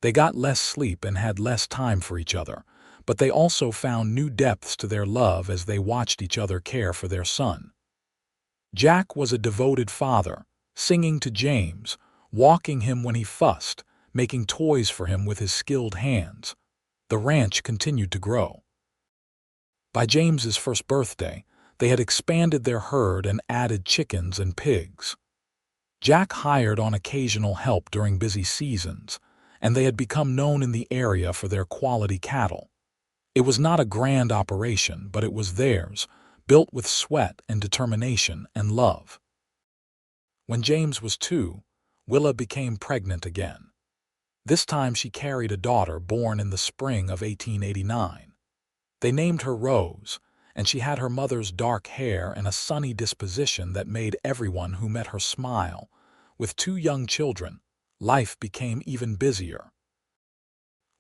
They got less sleep and had less time for each other, but they also found new depths to their love as they watched each other care for their son. Jack was a devoted father, singing to James, walking him when he fussed, making toys for him with his skilled hands. The ranch continued to grow. By James's first birthday, they had expanded their herd and added chickens and pigs. Jack hired on occasional help during busy seasons, and they had become known in the area for their quality cattle. It was not a grand operation, but it was theirs, built with sweat and determination and love. When James was 2, Willa became pregnant again. This time she carried a daughter born in the spring of 1889. They named her Rose, and she had her mother's dark hair and a sunny disposition that made everyone who met her smile. With 2 young children, life became even busier.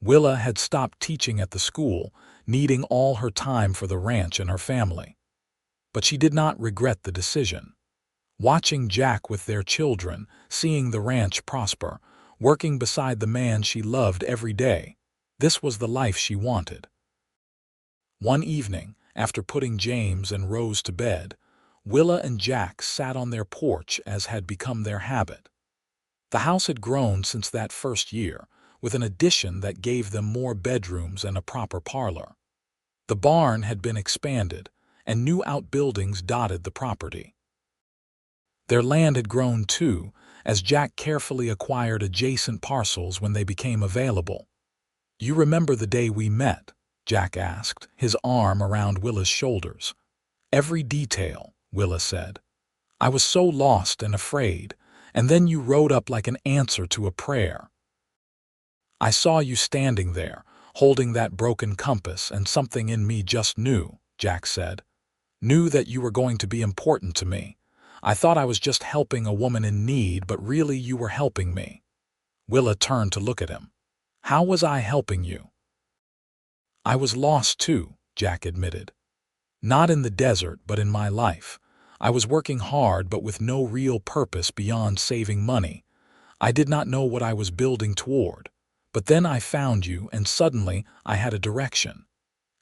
Willa had stopped teaching at the school, needing all her time for the ranch and her family. But she did not regret the decision. Watching Jack with their children, seeing the ranch prosper, working beside the man she loved every day. This was the life she wanted. One evening, after putting James and Rose to bed, Willa and Jack sat on their porch as had become their habit. The house had grown since that first year, with an addition that gave them more bedrooms and a proper parlor. The barn had been expanded, and new outbuildings dotted the property. Their land had grown too, as Jack carefully acquired adjacent parcels when they became available. "You remember the day we met?" Jack asked, his arm around Willa's shoulders. "Every detail," Willa said. "I was so lost and afraid, and then you rode up like an answer to a prayer. I saw you standing there, holding that broken compass, and something in me just knew," Jack said. "Knew that you were going to be important to me. I thought I was just helping a woman in need, but really you were helping me." Willa turned to look at him. "How was I helping you?" "I was lost too," Jack admitted. "Not in the desert, but in my life. I was working hard but with no real purpose beyond saving money. I did not know what I was building toward. But then I found you, and suddenly I had a direction.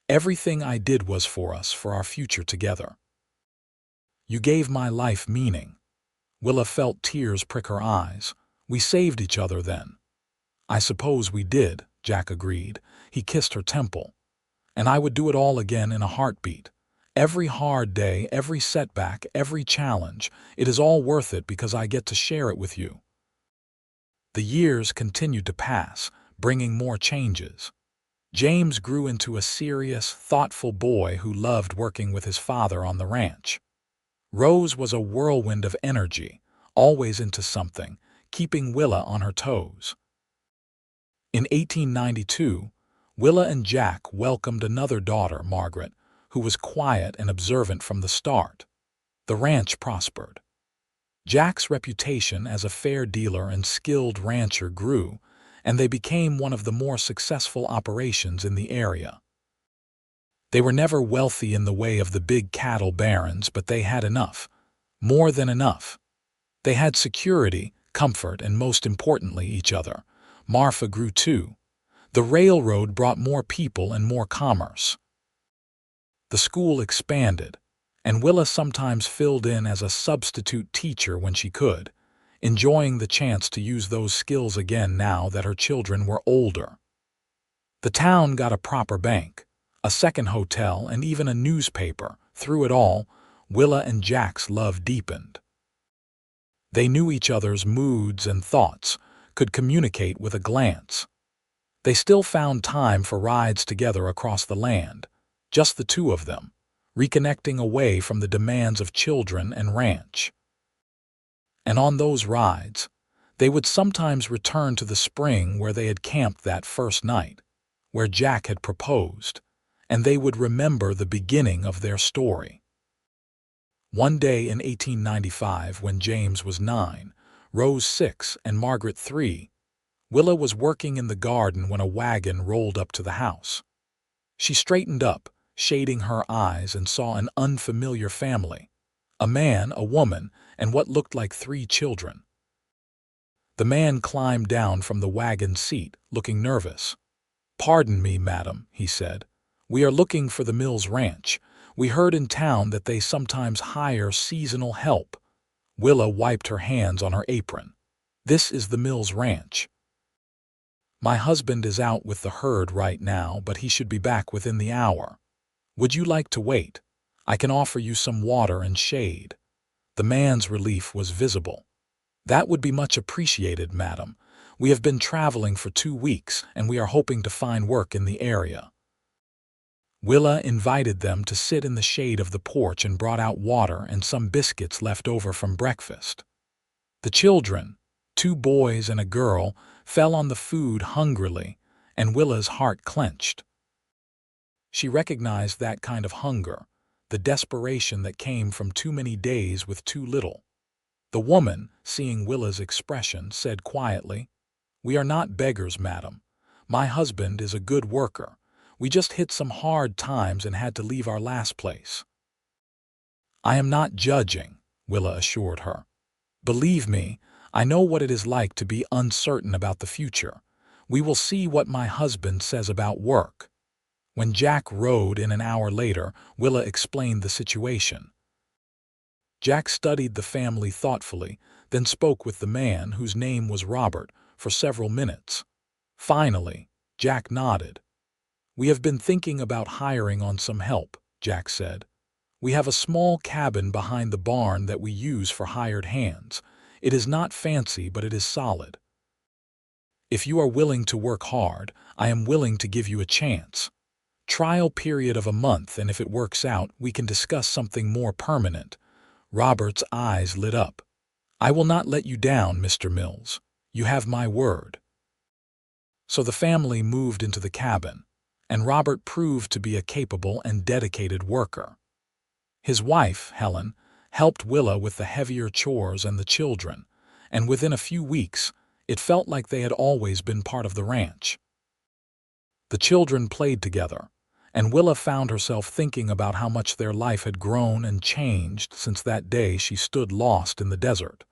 Everything I did was for us, for our future together. You gave my life meaning." Willa felt tears prick her eyes. "We saved each other then." "I suppose we did," Jack agreed. He kissed her temple. "And I would do it all again in a heartbeat. Every hard day, every setback, every challenge, it is all worth it because I get to share it with you." The years continued to pass, bringing more changes. James grew into a serious, thoughtful boy who loved working with his father on the ranch. Rose was a whirlwind of energy, always into something, keeping Willa on her toes. In 1892, Willa and Jack welcomed another daughter, Margaret, who was quiet and observant from the start. The ranch prospered. Jack's reputation as a fair dealer and skilled rancher grew, and they became one of the more successful operations in the area. They were never wealthy in the way of the big cattle barons, but they had enough. More than enough. They had security, comfort, and most importantly, each other. Marfa grew too. The railroad brought more people and more commerce. The school expanded, and Willa sometimes filled in as a substitute teacher when she could, enjoying the chance to use those skills again now that her children were older. The town got a proper bank, a second hotel, and even a newspaper. Through it all, Willa and Jack's love deepened. They knew each other's moods and thoughts, could communicate with a glance. They still found time for rides together across the land, just the two of them, reconnecting away from the demands of children and ranch. And on those rides, they would sometimes return to the spring where they had camped that first night, where Jack had proposed, and they would remember the beginning of their story. One day in 1895, when James was 9, Rose 6, and Margaret 3, Willa was working in the garden when a wagon rolled up to the house. She straightened up, shading her eyes, and saw an unfamiliar family. A man, a woman, and what looked like 3 children. The man climbed down from the wagon seat, looking nervous. "Pardon me, madam," he said. "We are looking for the Mills Ranch. We heard in town that they sometimes hire seasonal help." Willa wiped her hands on her apron. "This is the Mills Ranch. My husband is out with the herd right now, but he should be back within the hour. Would you like to wait? I can offer you some water and shade." The man's relief was visible. "That would be much appreciated, madam. We have been traveling for 2 weeks, and we are hoping to find work in the area." Willa invited them to sit in the shade of the porch and brought out water and some biscuits left over from breakfast. The children, 2 boys and a girl, fell on the food hungrily, and Willa's heart clenched. She recognized that kind of hunger, the desperation that came from too many days with too little. The woman, seeing Willa's expression, said quietly, "We are not beggars, madam. My husband is a good worker. We just hit some hard times and had to leave our last place." "I am not judging," Willa assured her. "Believe me, I know what it is like to be uncertain about the future. We will see what my husband says about work." When Jack rode in an hour later, Willa explained the situation. Jack studied the family thoughtfully, then spoke with the man, whose name was Robert, for several minutes. Finally, Jack nodded. "We have been thinking about hiring on some help," Jack said. "We have a small cabin behind the barn that we use for hired hands. It is not fancy, but it is solid. If you are willing to work hard, I am willing to give you a chance. Trial period of a month, and if it works out, we can discuss something more permanent." Robert's eyes lit up. "I will not let you down, Mr. Mills. You have my word." So the family moved into the cabin, and Robert proved to be a capable and dedicated worker. His wife, Helen, helped Willa with the heavier chores and the children, and within a few weeks, it felt like they had always been part of the ranch. The children played together, and Willa found herself thinking about how much their life had grown and changed since that day she stood lost in the desert.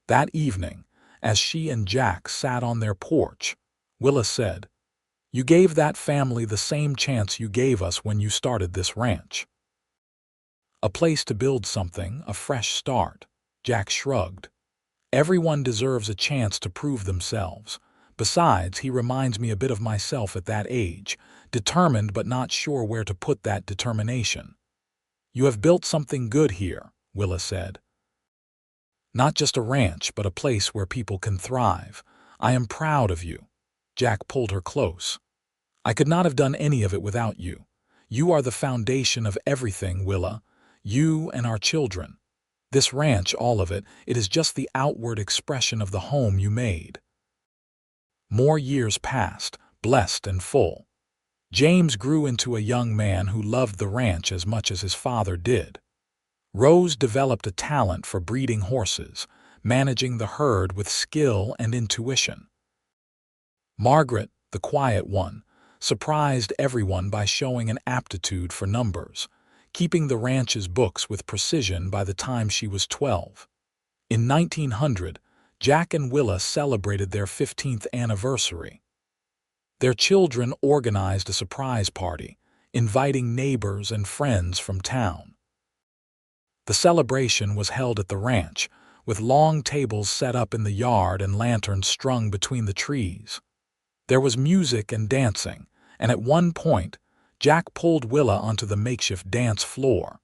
That evening, as she and Jack sat on their porch, Willa said, "You gave that family the same chance you gave us when you started this ranch. A place to build something, a fresh start." Jack shrugged. "Everyone deserves a chance to prove themselves. Besides, he reminds me a bit of myself at that age, determined but not sure where to put that determination." "You have built something good here," Willa said. "Not just a ranch, but a place where people can thrive. I am proud of you." Jack pulled her close. "I could not have done any of it without you. You are the foundation of everything, Willa. You and our children. This ranch, all of it, it is just the outward expression of the home you made." More years passed, blessed and full. James grew into a young man who loved the ranch as much as his father did. Rose developed a talent for breeding horses, managing the herd with skill and intuition. Margaret, the quiet one, surprised everyone by showing an aptitude for numbers, keeping the ranch's books with precision by the time she was 12. In 1900, Jack and Willa celebrated their 15th anniversary. Their children organized a surprise party, inviting neighbors and friends from town. The celebration was held at the ranch, with long tables set up in the yard and lanterns strung between the trees. There was music and dancing, and at one point, Jack pulled Willa onto the makeshift dance floor.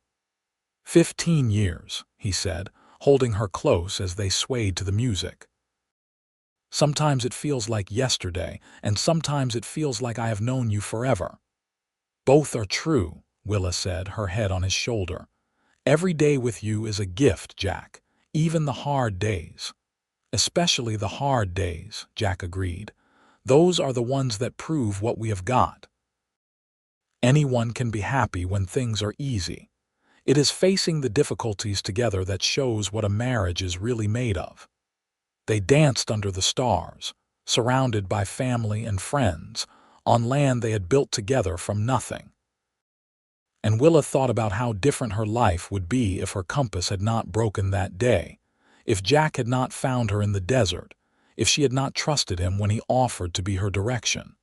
15 years, he said, holding her close as they swayed to the music. "Sometimes it feels like yesterday, and sometimes it feels like I have known you forever." "Both are true," Willa said, her head on his shoulder. "Every day with you is a gift, Jack, even the hard days." "Especially the hard days," Jack agreed. "Those are the ones that prove what we have got." Anyone can be happy when things are easy. It is facing the difficulties together that shows what a marriage is really made of. They danced under the stars, surrounded by family and friends, on land they had built together from nothing. And Willa thought about how different her life would be if her compass had not broken that day, if Jack had not found her in the desert, if she had not trusted him when he offered to be her direction.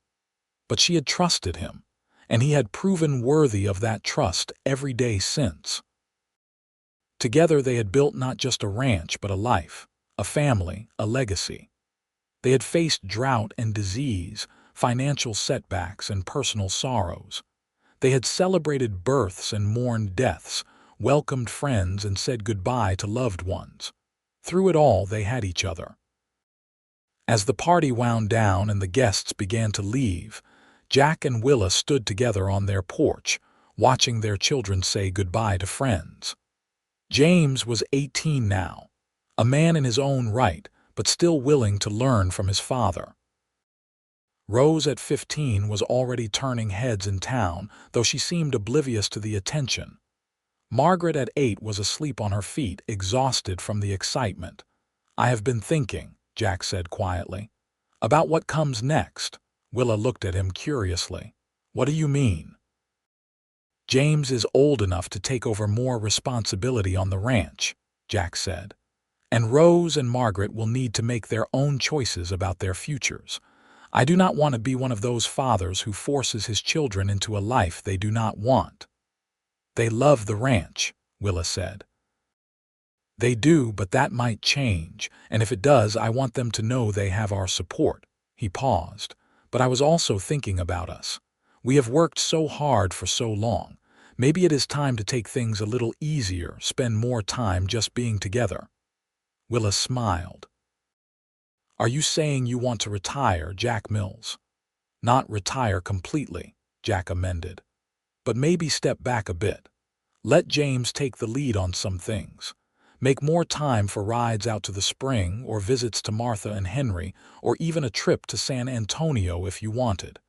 But she had trusted him, and he had proven worthy of that trust every day since. Together they had built not just a ranch but a life, a family, a legacy. They had faced drought and disease, financial setbacks and personal sorrows. They had celebrated births and mourned deaths, welcomed friends and said goodbye to loved ones. Through it all they had each other. As the party wound down and the guests began to leave, Jack and Willa stood together on their porch, watching their children say goodbye to friends. James was 18 now, a man in his own right, but still willing to learn from his father. Rose at 15 was already turning heads in town, though she seemed oblivious to the attention. Margaret at 8 was asleep on her feet, exhausted from the excitement. "I have been thinking," Jack said quietly, "about what comes next." Willa looked at him curiously. "What do you mean?" "James is old enough to take over more responsibility on the ranch," Jack said. "And Rose and Margaret will need to make their own choices about their futures. I do not want to be one of those fathers who forces his children into a life they do not want." "They love the ranch," Willa said. "They do, but that might change, and if it does, I want them to know they have our support." He paused, "But I was also thinking about us. We have worked so hard for so long. Maybe it is time to take things a little easier, spend more time just being together." Willa smiled. "Are you saying you want to retire, Jack Mills?" "Not retire completely," Jack amended, "but maybe step back a bit. Let James take the lead on some things. Make more time for rides out to the spring or visits to Martha and Henry, or even a trip to San Antonio if you wanted.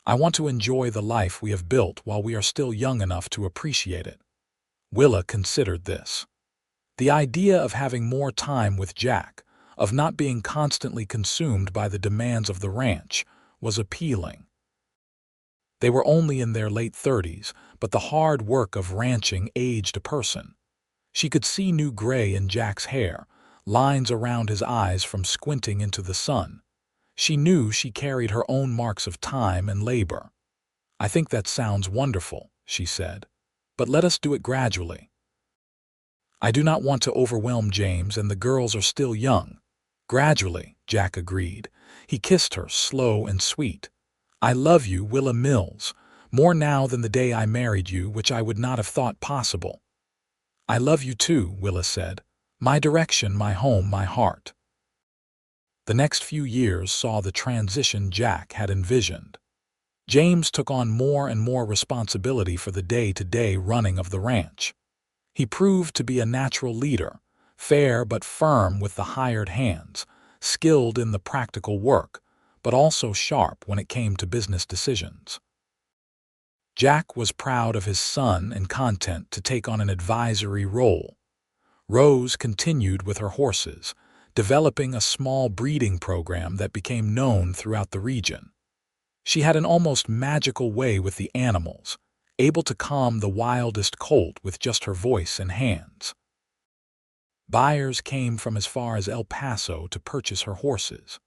I want to enjoy the life we have built while we are still young enough to appreciate it." Willa considered this. The idea of having more time with Jack, of not being constantly consumed by the demands of the ranch, was appealing. They were only in their late 30s, but the hard work of ranching aged a person. She could see new gray in Jack's hair, lines around his eyes from squinting into the sun. She knew she carried her own marks of time and labor. "I think that sounds wonderful," she said, "but let us do it gradually. I do not want to overwhelm James, and the girls are still young." "Gradually," Jack agreed. He kissed her, slow and sweet. "I love you, Willa Mills, more now than the day I married you, which I would not have thought possible." "I love you too," Willa said. "My direction, my home, my heart." The next few years saw the transition Jack had envisioned. James took on more and more responsibility for the day-to-day running of the ranch. He proved to be a natural leader, fair but firm with the hired hands, skilled in the practical work, but also sharp when it came to business decisions. Jack was proud of his son and content to take on an advisory role. Rose continued with her horses, developing a small breeding program that became known throughout the region. She had an almost magical way with the animals, able to calm the wildest colt with just her voice and hands. Buyers came from as far as El Paso to purchase her horses.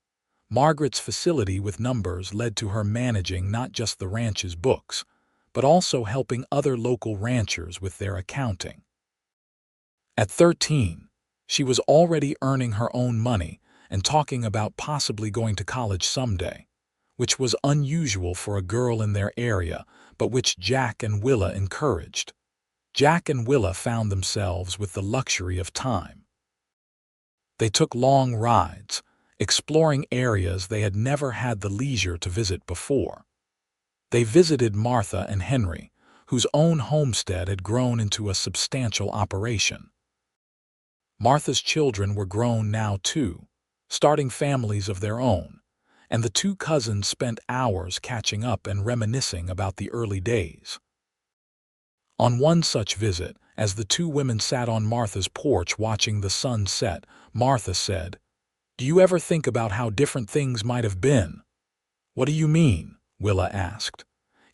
Margaret's facility with numbers led to her managing not just the ranch's books, but also helping other local ranchers with their accounting. At 13, she was already earning her own money and talking about possibly going to college someday, which was unusual for a girl in their area, but which Jack and Willa encouraged. Jack and Willa found themselves with the luxury of time. They took long rides, exploring areas they had never had the leisure to visit before. They visited Martha and Henry, whose own homestead had grown into a substantial operation. Martha's children were grown now too, starting families of their own, and the two cousins spent hours catching up and reminiscing about the early days. On one such visit, as the two women sat on Martha's porch watching the sun set, Martha said, "Do you ever think about how different things might have been?" "What do you mean?" Willa asked.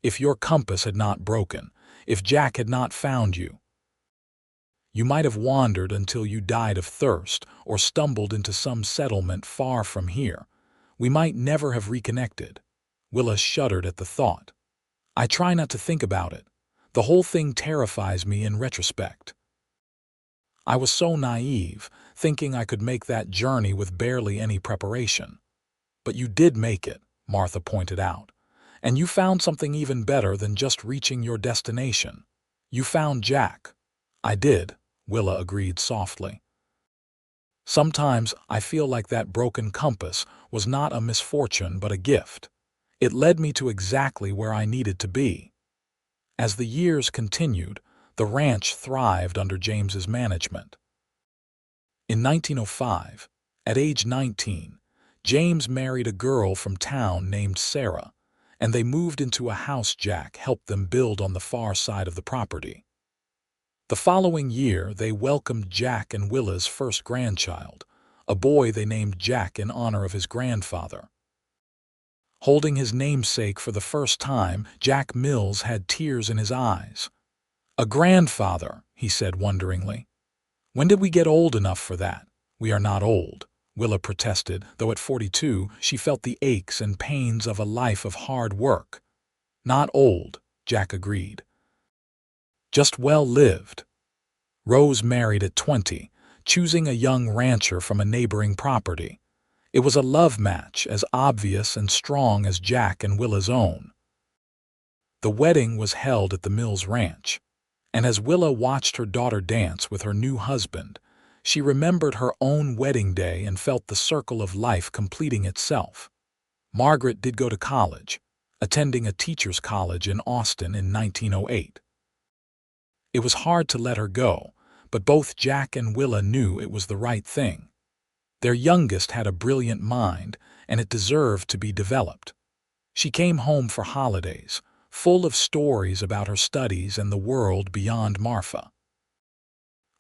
"If your compass had not broken, if Jack had not found you, you might have wandered until you died of thirst or stumbled into some settlement far from here. We might never have reconnected." Willa shuddered at the thought. "I try not to think about it. The whole thing terrifies me in retrospect. I was so naive, thinking I could make that journey with barely any preparation." "But you did make it," Martha pointed out. "And you found something even better than just reaching your destination. You found Jack." "I did," Willa agreed softly. "Sometimes I feel like that broken compass was not a misfortune but a gift. It led me to exactly where I needed to be." As the years continued, the ranch thrived under James's management. In 1905, at age 19, James married a girl from town named Sarah, and they moved into a house Jack helped them build on the far side of the property. The following year, they welcomed Jack and Willa's first grandchild, a boy they named Jack in honor of his grandfather. Holding his namesake for the first time, Jack Mills had tears in his eyes. "A grandfather," he said wonderingly. When did we get old enough for that? We are not old, Willa protested, though at 42 she felt the aches and pains of a life of hard work. Not old, Jack agreed. Just well lived. Rose married at 20, choosing a young rancher from a neighboring property. It was a love match as obvious and strong as Jack and Willa's own. The wedding was held at the Mills Ranch, and as Willa watched her daughter dance with her new husband, she remembered her own wedding day and felt the circle of life completing itself. Margaret did go to college, attending a teacher's college in Austin in 1908. It was hard to let her go, but both Jack and Willa knew it was the right thing. Their youngest had a brilliant mind, and it deserved to be developed. She came home for holidays, full of stories about her studies and the world beyond Marfa.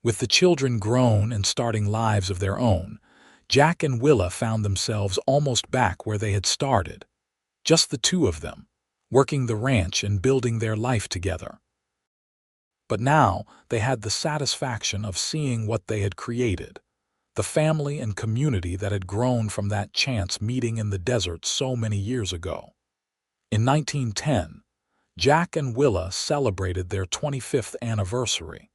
With the children grown and starting lives of their own, Jack and Willa found themselves almost back where they had started. Just the two of them, working the ranch and building their life together. But now they had the satisfaction of seeing what they had created, the family and community that had grown from that chance meeting in the desert so many years ago. In 1910, Jack and Willa celebrated their 25th anniversary.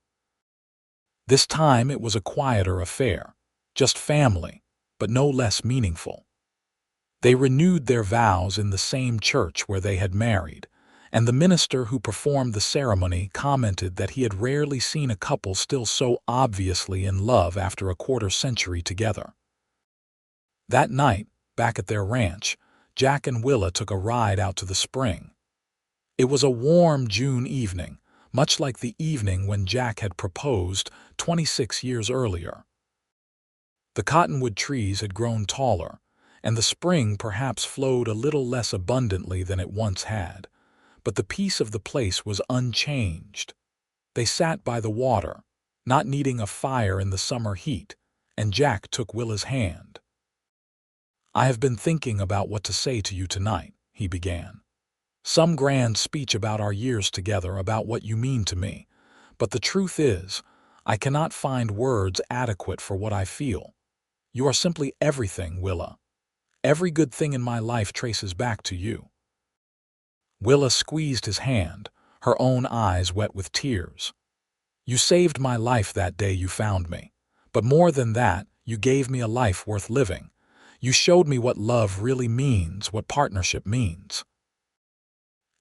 This time it was a quieter affair, just family, but no less meaningful. They renewed their vows in the same church where they had married, and the minister who performed the ceremony commented that he had rarely seen a couple still so obviously in love after a quarter-century together. That night, back at their ranch, Jack and Willa took a ride out to the spring. It was a warm June evening, much like the evening when Jack had proposed 26 years earlier. The cottonwood trees had grown taller, and the spring perhaps flowed a little less abundantly than it once had, but the peace of the place was unchanged. They sat by the water, not needing a fire in the summer heat, and Jack took Willa's hand. "I have been thinking about what to say to you tonight," he began. "Some grand speech about our years together, about what you mean to me, but the truth is, I cannot find words adequate for what I feel. You are simply everything, Willa. Every good thing in my life traces back to you." Willa squeezed his hand, her own eyes wet with tears. "You saved my life that day you found me. But more than that, you gave me a life worth living. You showed me what love really means, what partnership means.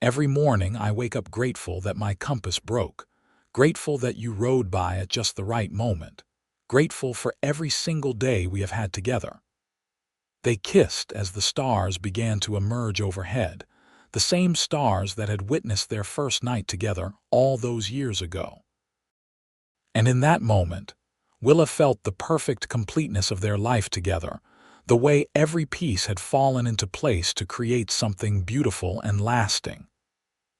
Every morning I wake up grateful that my compass broke, grateful that you rode by at just the right moment, grateful for every single day we have had together." They kissed as the stars began to emerge overhead, the same stars that had witnessed their first night together all those years ago. And in that moment, Willa felt the perfect completeness of their life together, the way every piece had fallen into place to create something beautiful and lasting.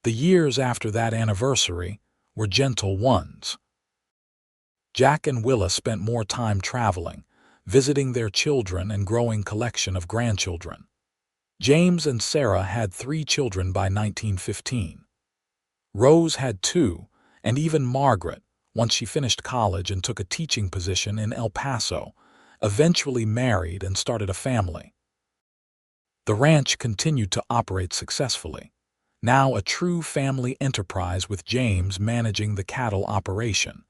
The years after that anniversary were gentle ones. Jack and Willa spent more time traveling, visiting their children and growing collection of grandchildren. James and Sarah had 3 children by 1915. Rose had 2, and even Margaret, once she finished college and took a teaching position in El Paso, eventually married and started a family. The ranch continued to operate successfully, now a true family enterprise with James managing the cattle operation,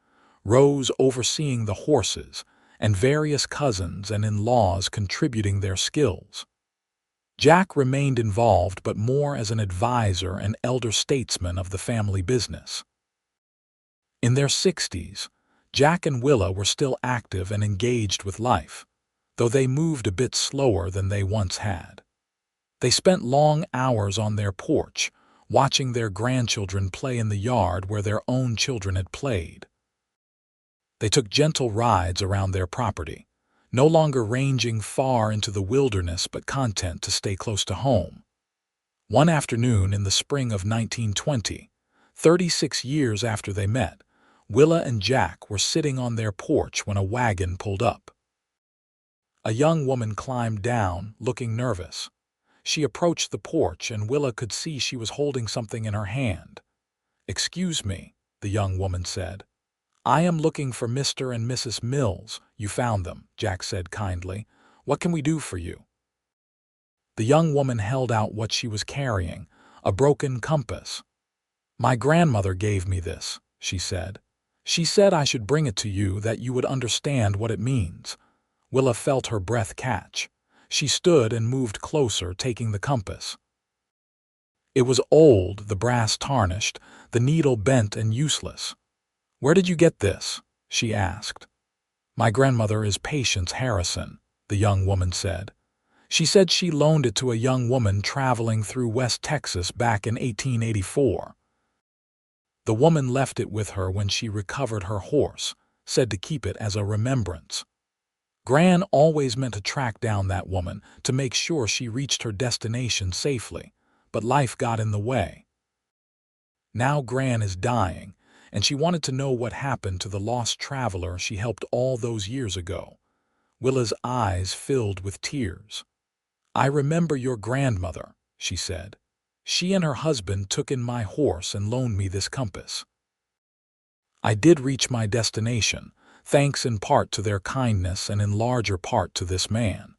Rose overseeing the horses, and various cousins and in-laws contributing their skills. Jack remained involved, but more as an advisor and elder statesman of the family business. In their 60s, Jack and Willa were still active and engaged with life, though they moved a bit slower than they once had. They spent long hours on their porch, watching their grandchildren play in the yard where their own children had played. They took gentle rides around their property, no longer ranging far into the wilderness but content to stay close to home. One afternoon in the spring of 1920, 36 years after they met, Willa and Jack were sitting on their porch when a wagon pulled up. A young woman climbed down, looking nervous. She approached the porch, and Willa could see she was holding something in her hand. "Excuse me," the young woman said. "I am looking for Mr. and Mrs. Mills. You found them," Jack said kindly. "What can we do for you?" The young woman held out what she was carrying, a broken compass. "My grandmother gave me this," she said. "She said I should bring it to you, that you would understand what it means." Willa felt her breath catch. She stood and moved closer, taking the compass. It was old, the brass tarnished, the needle bent and useless. "Where did you get this?" she asked. "My grandmother is Patience Harrison," the young woman said. "She said she loaned it to a young woman traveling through West Texas back in 1884. The woman left it with her when she recovered her horse, said to keep it as a remembrance. Gran always meant to track down that woman to make sure she reached her destination safely, but life got in the way. Now Gran is dying, and she wanted to know what happened to the lost traveler she helped all those years ago." Willa's eyes filled with tears. "I remember your grandmother," she said. "She and her husband took in my horse and loaned me this compass. I did reach my destination, thanks in part to their kindness and in larger part to this man."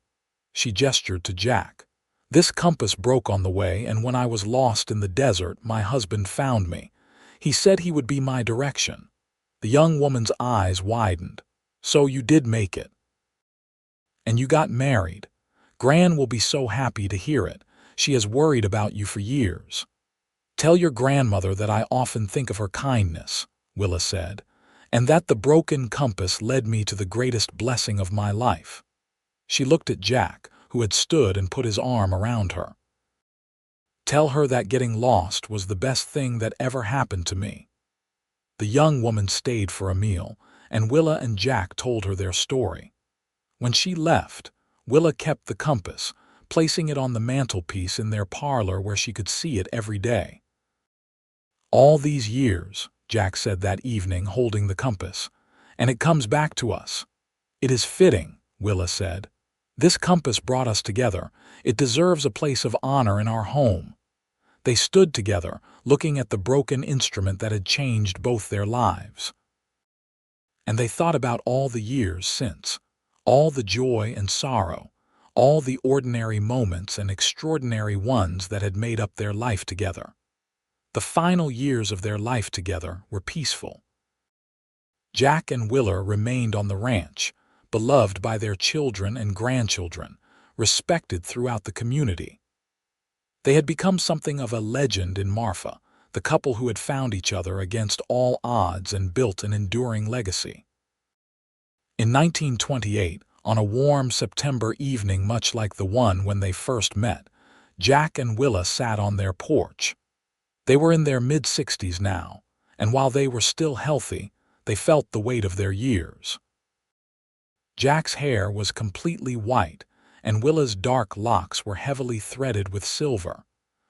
She gestured to Jack. "This compass broke on the way, and when I was lost in the desert, my husband found me. He said he would be my direction." The young woman's eyes widened. "So you did make it. And you got married. Gran will be so happy to hear it. She has worried about you for years." "Tell your grandmother that I often think of her kindness," Willa said, "and that the broken compass led me to the greatest blessing of my life." She looked at Jack, who had stood and put his arm around her. "Tell her that getting lost was the best thing that ever happened to me." The young woman stayed for a meal, and Willa and Jack told her their story. When she left, Willa kept the compass, placing it on the mantelpiece in their parlor where she could see it every day. "All these years," Jack said that evening, holding the compass, "and it comes back to us." "It is fitting," Willa said. "This compass brought us together. It deserves a place of honor in our home." They stood together, looking at the broken instrument that had changed both their lives. And they thought about all the years since, all the joy and sorrow, all the ordinary moments and extraordinary ones that had made up their life together. The final years of their life together were peaceful. Jack and Willa remained on the ranch, beloved by their children and grandchildren, respected throughout the community. They had become something of a legend in Marfa, the couple who had found each other against all odds and built an enduring legacy. In 1928, on a warm September evening much like the one when they first met, Jack and Willa sat on their porch. They were in their mid-60s now, and while they were still healthy, they felt the weight of their years. Jack's hair was completely white, and Willa's dark locks were heavily threaded with silver.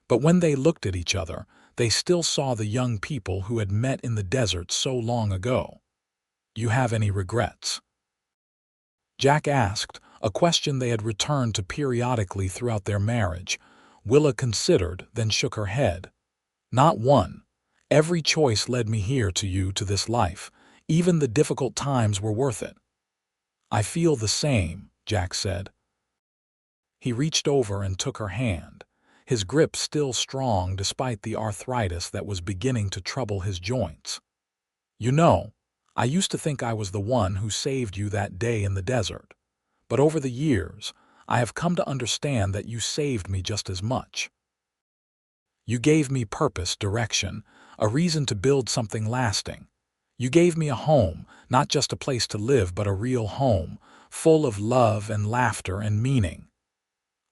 But when they looked at each other, they still saw the young people who had met in the desert so long ago. "You have any regrets?" Jack asked, a question they had returned to periodically throughout their marriage. Willa considered, then shook her head. "Not one. Every choice led me here to you, to this life. Even the difficult times were worth it." "I feel the same," Jack said. He reached over and took her hand, his grip still strong despite the arthritis that was beginning to trouble his joints. "You know, I used to think I was the one who saved you that day in the desert. But over the years, I have come to understand that you saved me just as much. You gave me purpose, direction, a reason to build something lasting. You gave me a home, not just a place to live, but a real home, full of love and laughter and meaning."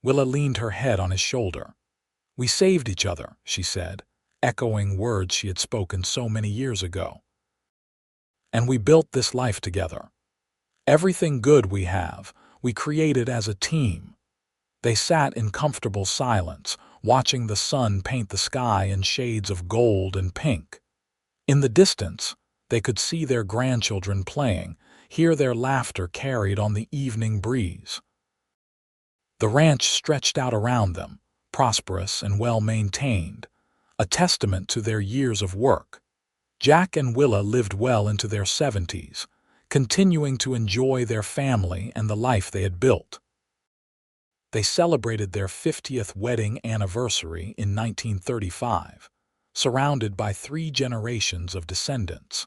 Willa leaned her head on his shoulder. "We saved each other," she said, echoing words she had spoken so many years ago. "And we built this life together. Everything good we have, we created as a team." They sat in comfortable silence, watching the sun paint the sky in shades of gold and pink. In the distance, they could see their grandchildren playing, hear their laughter carried on the evening breeze. The ranch stretched out around them, prosperous and well-maintained, a testament to their years of work. Jack and Willa lived well into their 70s, continuing to enjoy their family and the life they had built. They celebrated their 50th wedding anniversary in 1935, surrounded by 3 generations of descendants.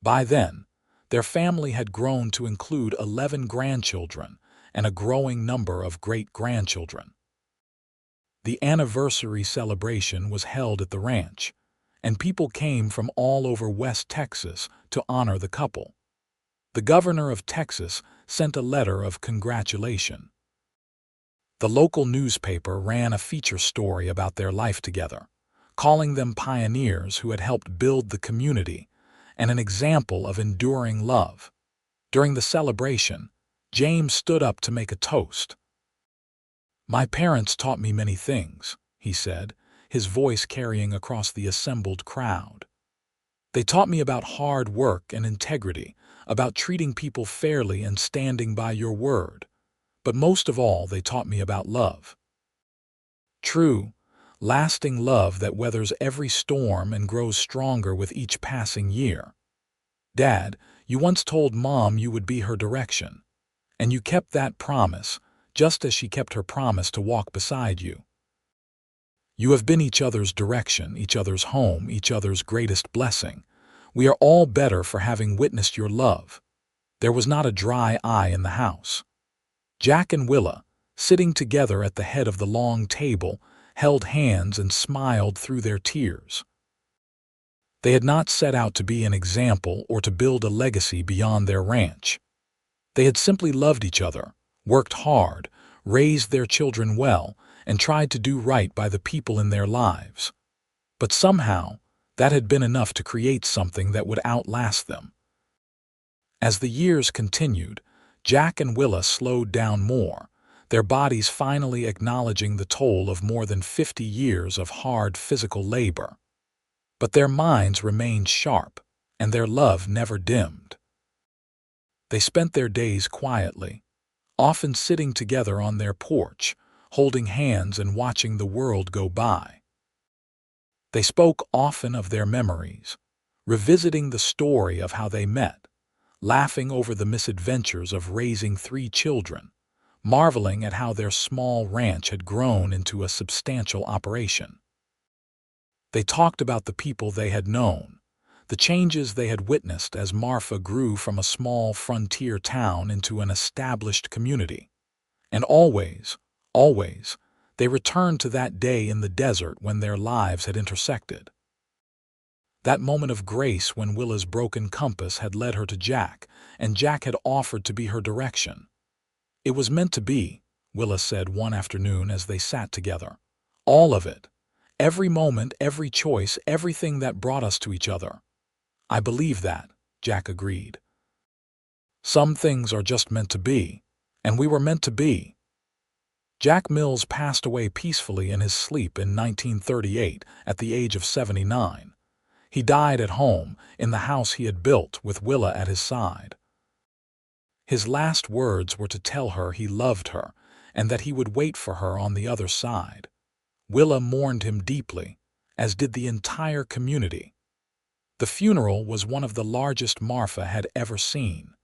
By then, their family had grown to include 11 grandchildren and a growing number of great-grandchildren. The anniversary celebration was held at the ranch, and people came from all over West Texas to honor the couple. The governor of Texas sent a letter of congratulation. The local newspaper ran a feature story about their life together, calling them pioneers who had helped build the community and an example of enduring love. During the celebration, James stood up to make a toast. "My parents taught me many things," he said, his voice carrying across the assembled crowd. "They taught me about hard work and integrity, about treating people fairly and standing by your word. But most of all, they taught me about love. True, lasting love that weathers every storm and grows stronger with each passing year. Dad, you once told Mom you would be her direction, and you kept that promise, just as she kept her promise to walk beside you. You have been each other's direction, each other's home, each other's greatest blessing. We are all better for having witnessed your love." There was not a dry eye in the house. Jack and Willa, sitting together at the head of the long table, held hands and smiled through their tears. They had not set out to be an example or to build a legacy beyond their ranch. They had simply loved each other, worked hard, raised their children well, and tried to do right by the people in their lives. But somehow, that had been enough to create something that would outlast them. As the years continued, Jack and Willa slowed down more, their bodies finally acknowledging the toll of more than 50 years of hard physical labor. But their minds remained sharp, and their love never dimmed. They spent their days quietly, often sitting together on their porch, holding hands and watching the world go by. They spoke often of their memories, revisiting the story of how they met, laughing over the misadventures of raising 3 children, marveling at how their small ranch had grown into a substantial operation. They talked about the people they had known, the changes they had witnessed as Marfa grew from a small frontier town into an established community. And always, they returned to that day in the desert when their lives had intersected. That moment of grace when Willa's broken compass had led her to Jack, and Jack had offered to be her direction. "It was meant to be," Willa said one afternoon as they sat together. "All of it. Every moment, every choice, everything that brought us to each other." "I believe that," Jack agreed. "Some things are just meant to be, and we were meant to be." Jack Mills passed away peacefully in his sleep in 1938 at the age of 79. He died at home, in the house he had built with Willa at his side. His last words were to tell her he loved her and that he would wait for her on the other side. Willa mourned him deeply, as did the entire community. The funeral was one of the largest Marfa had ever seen.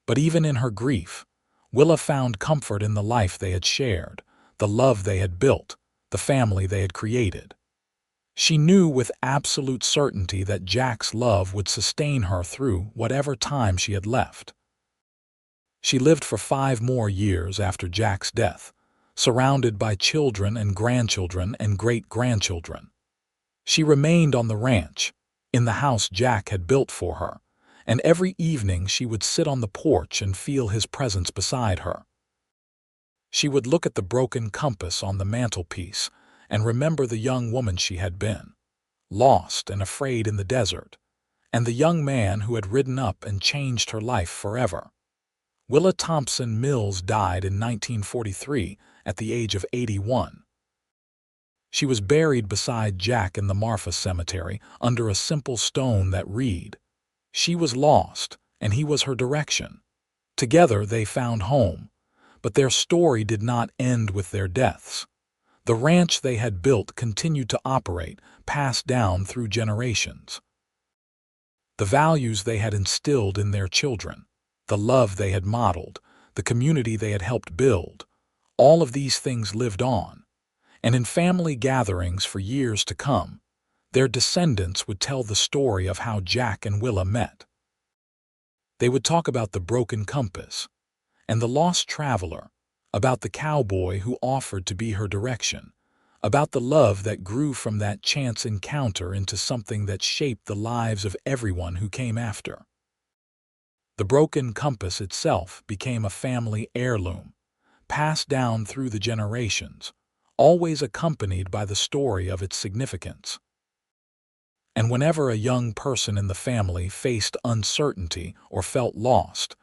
But even in her grief, Willa found comfort in the life they had shared, the love they had built, the family they had created. She knew with absolute certainty that Jack's love would sustain her through whatever time she had left. She lived for 5 more years after Jack's death, surrounded by children and grandchildren and great-grandchildren. She remained on the ranch, in the house Jack had built for her, and every evening she would sit on the porch and feel his presence beside her. She would look at the broken compass on the mantelpiece and remember the young woman she had been, lost and afraid in the desert, and the young man who had ridden up and changed her life forever. Willa Thompson Mills died in 1943 at the age of 81. She was buried beside Jack in the Marfa Cemetery under a simple stone that read, "She was lost, and he was her direction." Together they found home, but their story did not end with their deaths. The ranch they had built continued to operate, passed down through generations. the values they had instilled in their children, the love they had modeled, the community they had helped build. All of these things lived on, and in family gatherings for years to come, their descendants would tell the story of how Jack and Willa met. They would talk about the broken compass and the lost traveler, about the cowboy who offered to be her direction, about the love that grew from that chance encounter into something that shaped the lives of everyone who came after. The broken compass itself became a family heirloom, passed down through the generations, always accompanied by the story of its significance. And whenever a young person in the family faced uncertainty or felt lost,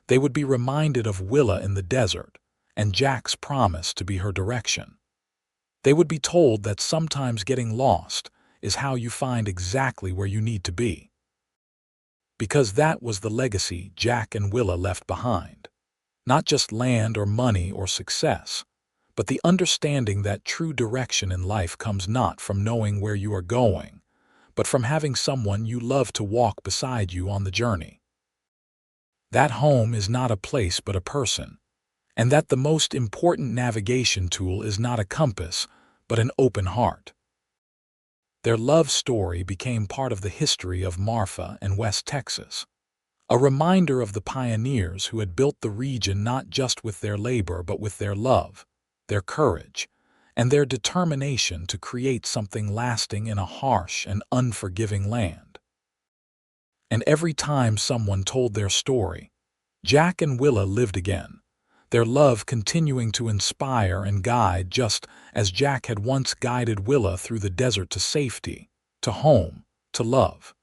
they would be reminded of Willa in the desert and Jack's promise to be her direction. They would be told that sometimes getting lost is how you find exactly where you need to be. Because that was the legacy Jack and Willa left behind. Not just land or money or success, but the understanding that true direction in life comes not from knowing where you are going, but from having someone you love to walk beside you on the journey. That home is not a place but a person, and that the most important navigation tool is not a compass, but an open heart. Their love story became part of the history of Marfa and West Texas, a reminder of the pioneers who had built the region not just with their labor but with their love, their courage, and their determination to create something lasting in a harsh and unforgiving land. And every time someone told their story, Jack and Willa lived again, their love continuing to inspire and guide just as Jack had once guided Willa through the desert to safety, to home, to love.